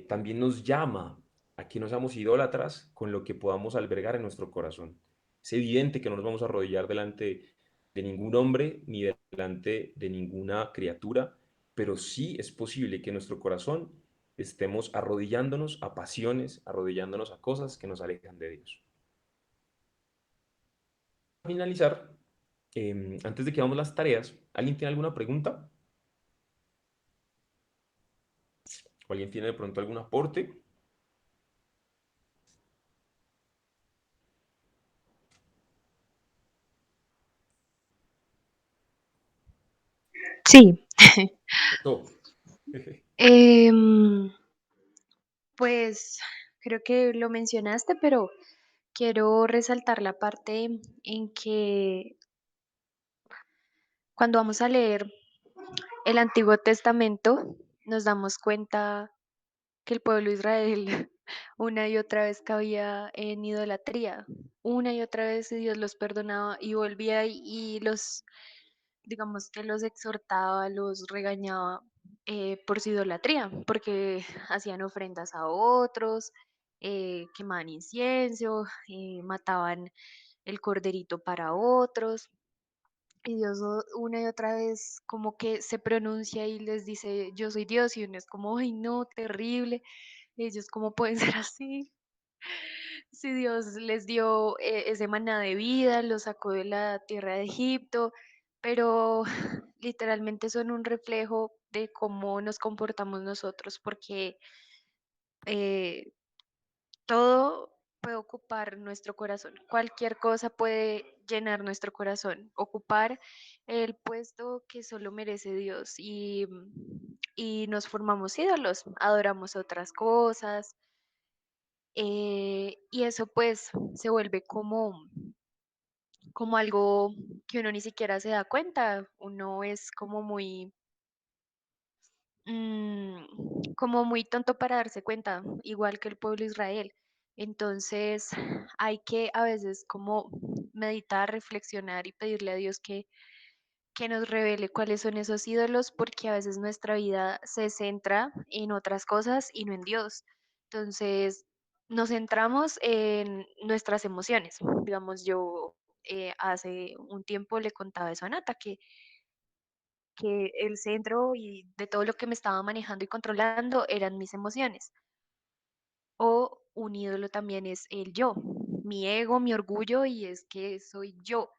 también nos llama a que no seamos idólatras con lo que podamos albergar en nuestro corazón. Es evidente que no nos vamos a arrodillar delante de ningún hombre ni delante de ninguna criatura, pero sí es posible que en nuestro corazón estemos arrodillándonos a pasiones, arrodillándonos a cosas que nos alejan de Dios. Para finalizar, antes de que hagamos las tareas, ¿alguien tiene alguna pregunta? ¿O alguien tiene de pronto algún aporte? Sí, Eso. Em, pues creo que lo mencionaste, pero quiero resaltar la parte en que cuando vamos a leer el Antiguo Testamento nos damos cuenta que el pueblo de Israel una y otra vez caía en idolatría, una y otra vez y Dios los perdonaba y volvía y los, digamos que los exhortaba, los regañaba por su idolatría, porque hacían ofrendas a otros, quemaban incienso, mataban el corderito para otros. Y Dios una y otra vez como que se pronuncia y les dice, yo soy Dios, y uno es como, ay no, terrible, ellos cómo pueden ser así. Si Dios les dio ese maná de vida, los sacó de la tierra de Egipto, pero literalmente son un reflejo de cómo nos comportamos nosotros, porque eh, todo puede ocupar nuestro corazón, cualquier cosa puede llenar nuestro corazón, ocupar el puesto que solo merece Dios y nos formamos ídolos, adoramos otras cosas, Y eso pues se vuelve como algo que uno ni siquiera se da cuenta, uno es como muy tonto para darse cuenta, igual que el pueblo de Israel. Entonces hay que a veces como meditar, reflexionar y pedirle a Dios que nos revele cuáles son esos ídolos, porque a veces nuestra vida se centra en otras cosas y no en Dios. Entonces nos centramos en nuestras emociones. Digamos, yo hace un tiempo le contaba eso a Nata, que el centro y de todo lo que me estaba manejando y controlando eran mis emociones. O un ídolo también es el yo, mi ego, mi orgullo y es que soy yo.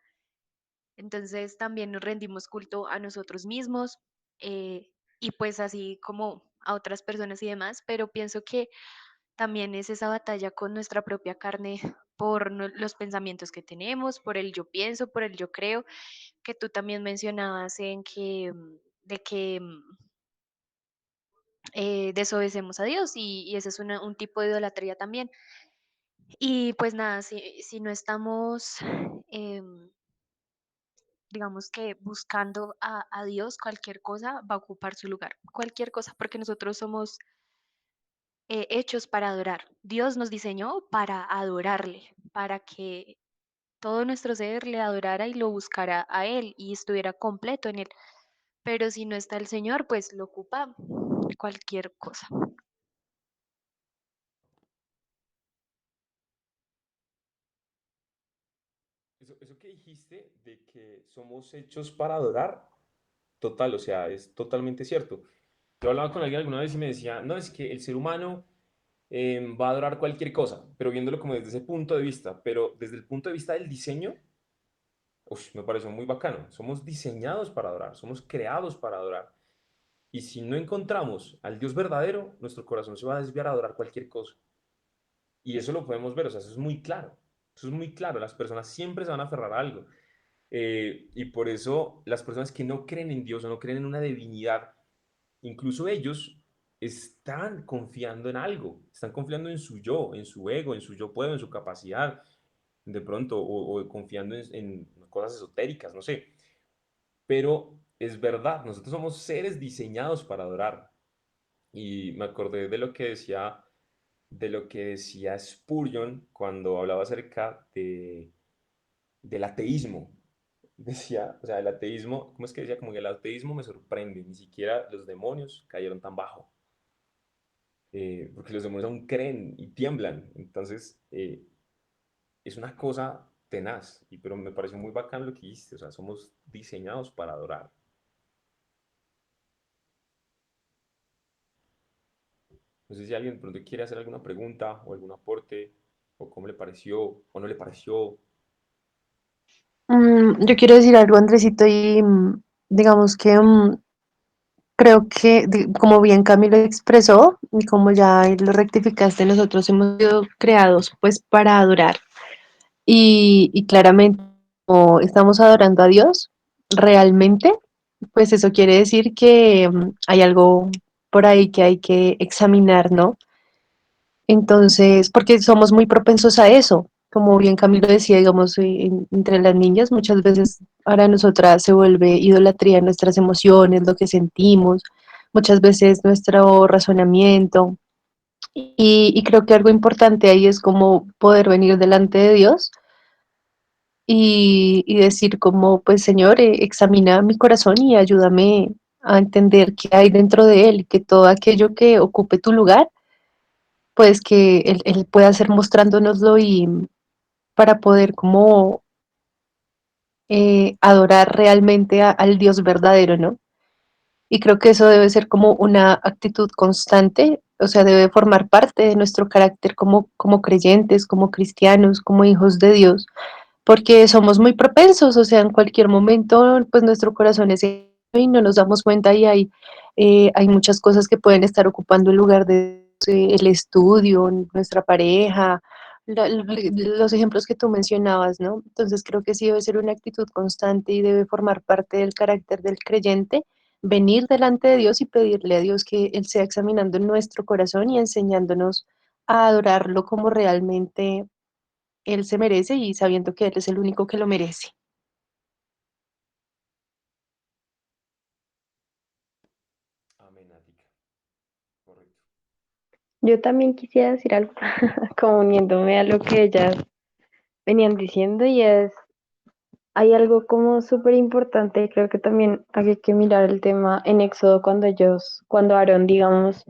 Entonces también nos rendimos culto a nosotros mismos y pues así como a otras personas y demás, pero pienso que también es esa batalla con nuestra propia carne por los pensamientos que tenemos, por el yo pienso, por el yo creo, que tú también mencionabas en de que desobedecemos a Dios y ese es un tipo de idolatría también. Y pues nada, si no estamos, em, digamos que buscando a Dios, cualquier cosa va a ocupar su lugar, cualquier cosa, porque nosotros somos hechos para adorar. Dios nos diseñó para adorarle, para que todo nuestro ser le adorara y lo buscara a Él y estuviera completo en Él. Pero si no está el Señor, pues lo ocupa cualquier cosa. Eso que dijiste de que somos hechos para adorar, total, o sea, es totalmente cierto. Yo hablaba con alguien alguna vez y me decía, no, es que el ser humano va a adorar cualquier cosa, pero viéndolo como desde ese punto de vista, pero desde el punto de vista del diseño, me pareció muy bacano. Somos diseñados para adorar, somos creados para adorar. Y si no encontramos al Dios verdadero, nuestro corazón se va a desviar a adorar cualquier cosa. Y eso lo podemos ver, o sea, eso es muy claro. Eso es muy claro, las personas siempre se van a aferrar a algo. Y por eso las personas que no creen en Dios o no creen en una divinidad, incluso ellos están confiando en algo, están confiando en su yo, en su ego, en su yo puedo, en su capacidad, de pronto, o confiando en cosas esotéricas, no sé. Pero es verdad, nosotros somos seres diseñados para adorar. Y me acordé de lo que decía Spurgeon cuando hablaba acerca del ateísmo. Decía, o sea, el ateísmo, ¿cómo es que decía? Como que el ateísmo me sorprende, ni siquiera los demonios cayeron tan bajo, porque los demonios aún creen y tiemblan, entonces es una cosa tenaz, pero me pareció muy bacán lo que dijiste, o sea, somos diseñados para adorar. No sé si alguien de pronto quiere hacer alguna pregunta o algún aporte, o cómo le pareció, o no le pareció. Yo quiero decir algo, Andresito, y digamos que creo que, como bien Camilo expresó, y como ya lo rectificaste, nosotros hemos sido creados pues para adorar. Y claramente, como estamos adorando a Dios, realmente, pues eso quiere decir que hay algo por ahí que hay que examinar, ¿no? Entonces, porque somos muy propensos a eso, como bien Camilo decía, digamos, entre las niñas, muchas veces para nosotras se vuelve idolatría nuestras emociones, lo que sentimos, muchas veces nuestro razonamiento. Y creo que algo importante ahí es como poder venir delante de Dios y decir como, pues Señor, examina mi corazón y ayúdame a entender qué hay dentro de él, que todo aquello que ocupe tu lugar, pues que él pueda ser mostrándonoslo y para poder como adorar realmente al Dios verdadero, ¿no? Y creo que eso debe ser como una actitud constante, o sea, debe formar parte de nuestro carácter como creyentes, como cristianos, como hijos de Dios, porque somos muy propensos, o sea, en cualquier momento, pues nuestro corazón es y no nos damos cuenta y hay muchas cosas que pueden estar ocupando el lugar de el estudio, nuestra pareja, los ejemplos que tú mencionabas, ¿no? Entonces creo que sí debe ser una actitud constante y debe formar parte del carácter del creyente, venir delante de Dios y pedirle a Dios que Él sea examinando nuestro corazón y enseñándonos a adorarlo como realmente Él se merece y sabiendo que Él es el único que lo merece. Amén, Ática. Correcto. Yo también quisiera decir algo, como uniéndome a lo que ellas venían diciendo, y es, hay algo como súper importante, creo que también hay que mirar el tema en Éxodo cuando cuando Aarón, digamos,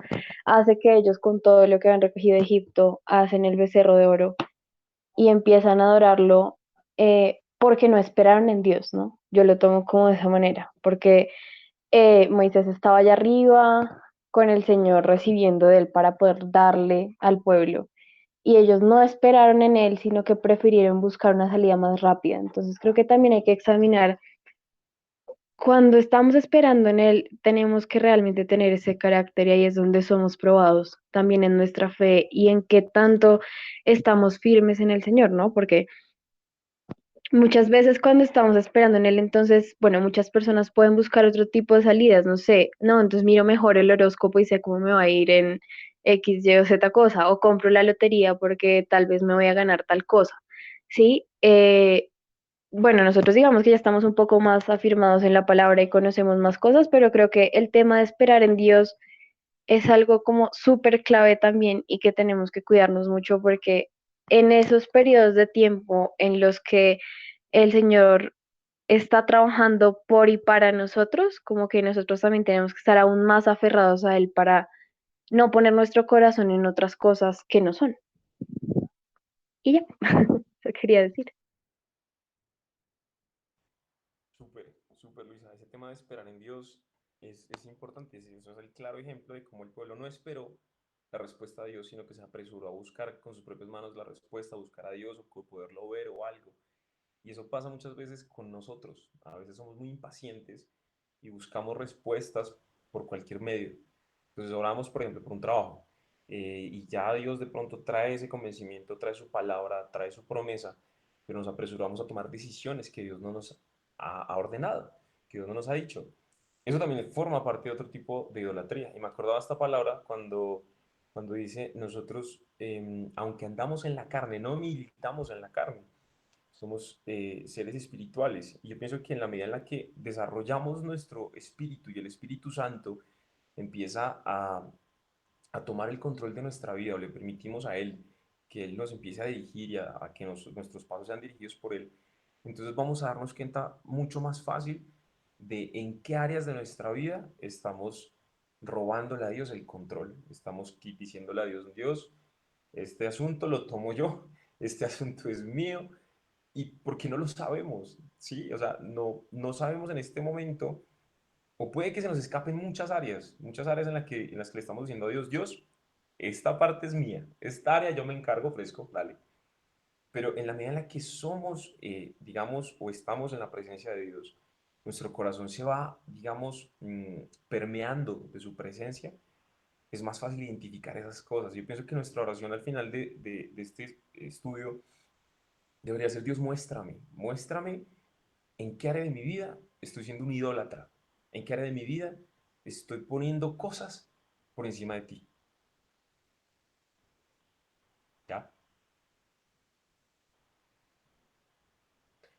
hace que ellos con todo lo que han recogido de Egipto, hacen el becerro de oro y empiezan a adorarlo porque no esperaron en Dios, ¿no? Yo lo tomo como de esa manera, porque Moisés estaba allá arriba con el Señor recibiendo de él para poder darle al pueblo. Y ellos no esperaron en él, sino que prefirieron buscar una salida más rápida. Entonces creo que también hay que examinar cuando estamos esperando en él, tenemos que realmente tener ese carácter, y ahí es donde somos probados también en nuestra fe y en qué tanto estamos firmes en el Señor, ¿no? Porque muchas veces cuando estamos esperando en él, entonces, bueno, muchas personas pueden buscar otro tipo de salidas, no sé, no, entonces miro mejor el horóscopo y sé cómo me va a ir en X, Y o Z cosa, o compro la lotería porque tal vez me voy a ganar tal cosa, ¿sí? Bueno, nosotros digamos que ya estamos un poco más afirmados en la palabra y conocemos más cosas, pero creo que el tema de esperar en Dios es algo como súper clave también y que tenemos que cuidarnos mucho porque en esos periodos de tiempo en los que el Señor está trabajando por y para nosotros, como que nosotros también tenemos que estar aún más aferrados a Él para no poner nuestro corazón en otras cosas que no son. Y ya, eso quería decir. Súper, súper, Luisa. Ese tema de esperar en Dios es importante. Eso es el claro ejemplo de cómo el pueblo no esperó la respuesta a Dios, sino que se apresuró a buscar con sus propias manos la respuesta, a buscar a Dios o poderlo ver o algo. Y eso pasa muchas veces con nosotros. A veces somos muy impacientes y buscamos respuestas por cualquier medio. Entonces oramos, por ejemplo, por un trabajo, y ya Dios de pronto trae ese convencimiento, trae su palabra, trae su promesa, pero nos apresuramos a tomar decisiones que Dios no nos ha ordenado, que Dios no nos ha dicho. Eso también forma parte de otro tipo de idolatría. Y me acordaba esta palabra cuando dice, nosotros, aunque andamos en la carne, no militamos en la carne, somos seres espirituales. Y yo pienso que en la medida en la que desarrollamos nuestro espíritu y el Espíritu Santo empieza a tomar el control de nuestra vida o le permitimos a Él que Él nos empiece a dirigir y a que nuestros pasos sean dirigidos por Él, entonces vamos a darnos cuenta mucho más fácil de en qué áreas de nuestra vida estamos robándole a Dios el control. Estamos diciéndole a Dios, Dios, este asunto lo tomo yo, este asunto es mío, y porque no lo sabemos, ¿sí? O sea, no sabemos en este momento, o puede que se nos escapen muchas áreas en las que le estamos diciendo a Dios, Dios, esta parte es mía, esta área yo me encargo, fresco, dale. Pero en la medida en la que somos, digamos, o estamos en la presencia de Dios, nuestro corazón se va, digamos, permeando de su presencia, es más fácil identificar esas cosas. Yo pienso que nuestra oración al final de este estudio debería ser, Dios, muéstrame en qué área de mi vida estoy siendo un idólatra, en qué área de mi vida estoy poniendo cosas por encima de ti. ¿Ya?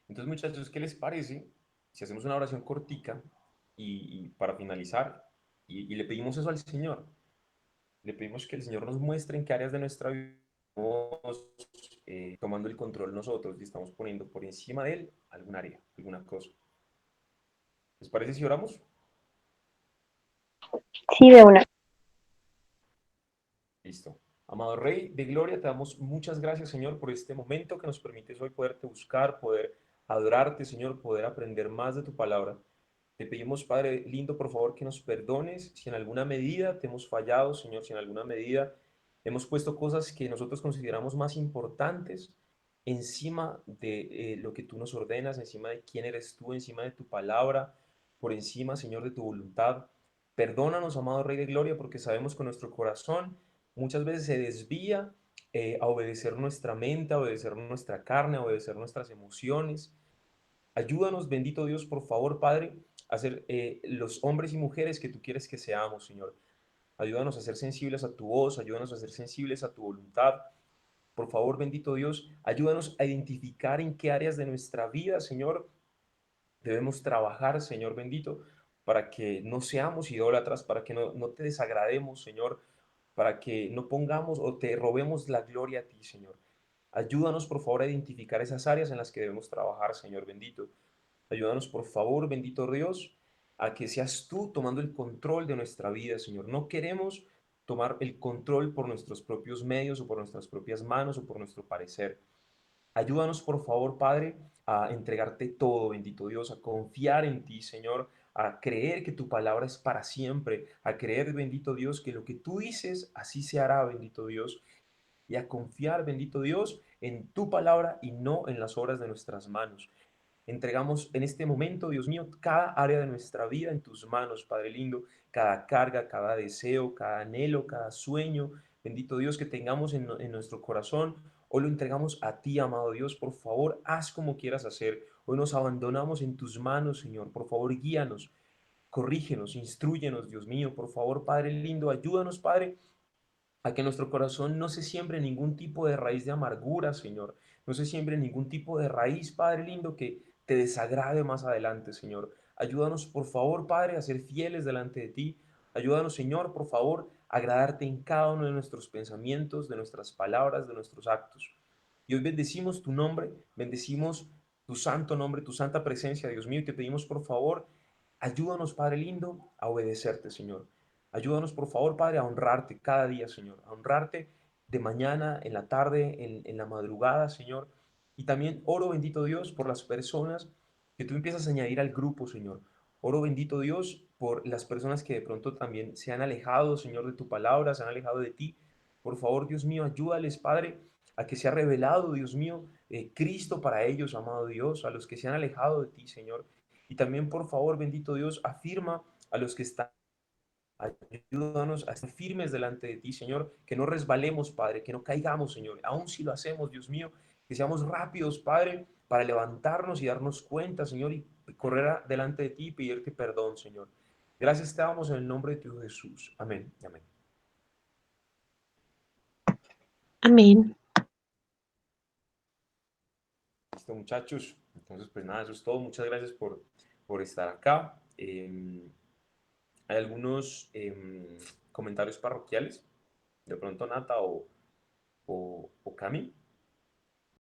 Entonces, muchachos, ¿qué les parece si hacemos una oración cortica y para finalizar y le pedimos eso al Señor? Le pedimos que el Señor nos muestre en qué áreas de nuestra vida estamos tomando el control nosotros y estamos poniendo por encima de Él algún área, alguna cosa. ¿Les parece si oramos? Sí, de una. Listo. Amado Rey de Gloria, te damos muchas gracias, Señor, por este momento que nos permites hoy poderte buscar, poder adorarte, Señor, poder aprender más de tu palabra. Te pedimos, Padre lindo, por favor, que nos perdones si en alguna medida te hemos fallado, Señor, si en alguna medida hemos puesto cosas que nosotros consideramos más importantes encima de lo que tú nos ordenas, encima de quién eres tú, encima de tu palabra, por encima, Señor, de tu voluntad. Perdónanos, amado Rey de Gloria, porque sabemos que nuestro corazón muchas veces se desvía a obedecer nuestra mente, a obedecer nuestra carne, a obedecer nuestras emociones. Ayúdanos, bendito Dios, por favor, Padre, a ser los hombres y mujeres que tú quieres que seamos, Señor. Ayúdanos a ser sensibles a tu voz, ayúdanos a ser sensibles a tu voluntad. Por favor, bendito Dios, ayúdanos a identificar en qué áreas de nuestra vida, Señor, debemos trabajar, Señor bendito, para que no seamos idólatras, para que no te desagrademos, Señor, para que no pongamos o te robemos la gloria a ti, Señor. Ayúdanos, por favor, a identificar esas áreas en las que debemos trabajar, Señor bendito. Ayúdanos, por favor, bendito Dios, a que seas tú tomando el control de nuestra vida, Señor. No queremos tomar el control por nuestros propios medios o por nuestras propias manos o por nuestro parecer. Ayúdanos, por favor, Padre, a entregarte todo, bendito Dios, a confiar en ti, Señor, a creer que tu palabra es para siempre, a creer, bendito Dios, que lo que tú dices, así se hará, bendito Dios, y a confiar, bendito Dios, en tu palabra y no en las obras de nuestras manos. Entregamos en este momento, Dios mío, cada área de nuestra vida en tus manos, Padre lindo, cada carga, cada deseo, cada anhelo, cada sueño, bendito Dios, que tengamos en nuestro corazón. Hoy lo entregamos a ti, amado Dios. Por favor, haz como quieras hacer. Hoy nos abandonamos en tus manos, Señor. Por favor, guíanos, corrígenos, instruyenos, Dios mío. Por favor, Padre lindo, ayúdanos, Padre, a que nuestro corazón no se siembre ningún tipo de raíz de amargura, Señor. No se siembre ningún tipo de raíz, Padre lindo, que te desagrade más adelante, Señor. Ayúdanos, por favor, Padre, a ser fieles delante de ti. Ayúdanos, Señor, por favor, a agradarte en cada uno de nuestros pensamientos, de nuestras palabras, de nuestros actos. Y hoy bendecimos tu nombre, bendecimos tu santo nombre, tu santa presencia, Dios mío, y te pedimos, por favor, ayúdanos, Padre lindo, a obedecerte, Señor. Ayúdanos, por favor, Padre, a honrarte cada día, Señor, a honrarte de mañana, en la tarde, en la madrugada, Señor. Y también oro, bendito Dios, por las personas que tú empiezas a añadir al grupo, Señor. Oro, bendito Dios, por las personas que de pronto también se han alejado, Señor, de tu palabra, se han alejado de ti. Por favor, Dios mío, ayúdales, Padre, a que sea revelado, Dios mío, Cristo para ellos, amado Dios, a los que se han alejado de ti, Señor. Y también, por favor, bendito Dios, afirma a los que están. Ayúdanos a estar firmes delante de ti, Señor, que no resbalemos, Padre, que no caigamos, Señor. Aun si lo hacemos, Dios mío, que seamos rápidos, Padre, para levantarnos y darnos cuenta, Señor, y correr delante de ti y pedirte perdón, Señor. Gracias te damos en el nombre de tu Jesús. Amén. Amén. Amén. Listo, muchachos. Entonces, pues nada, eso es todo. Muchas gracias por estar acá. Hay algunos comentarios parroquiales. De pronto, Nata o Cami.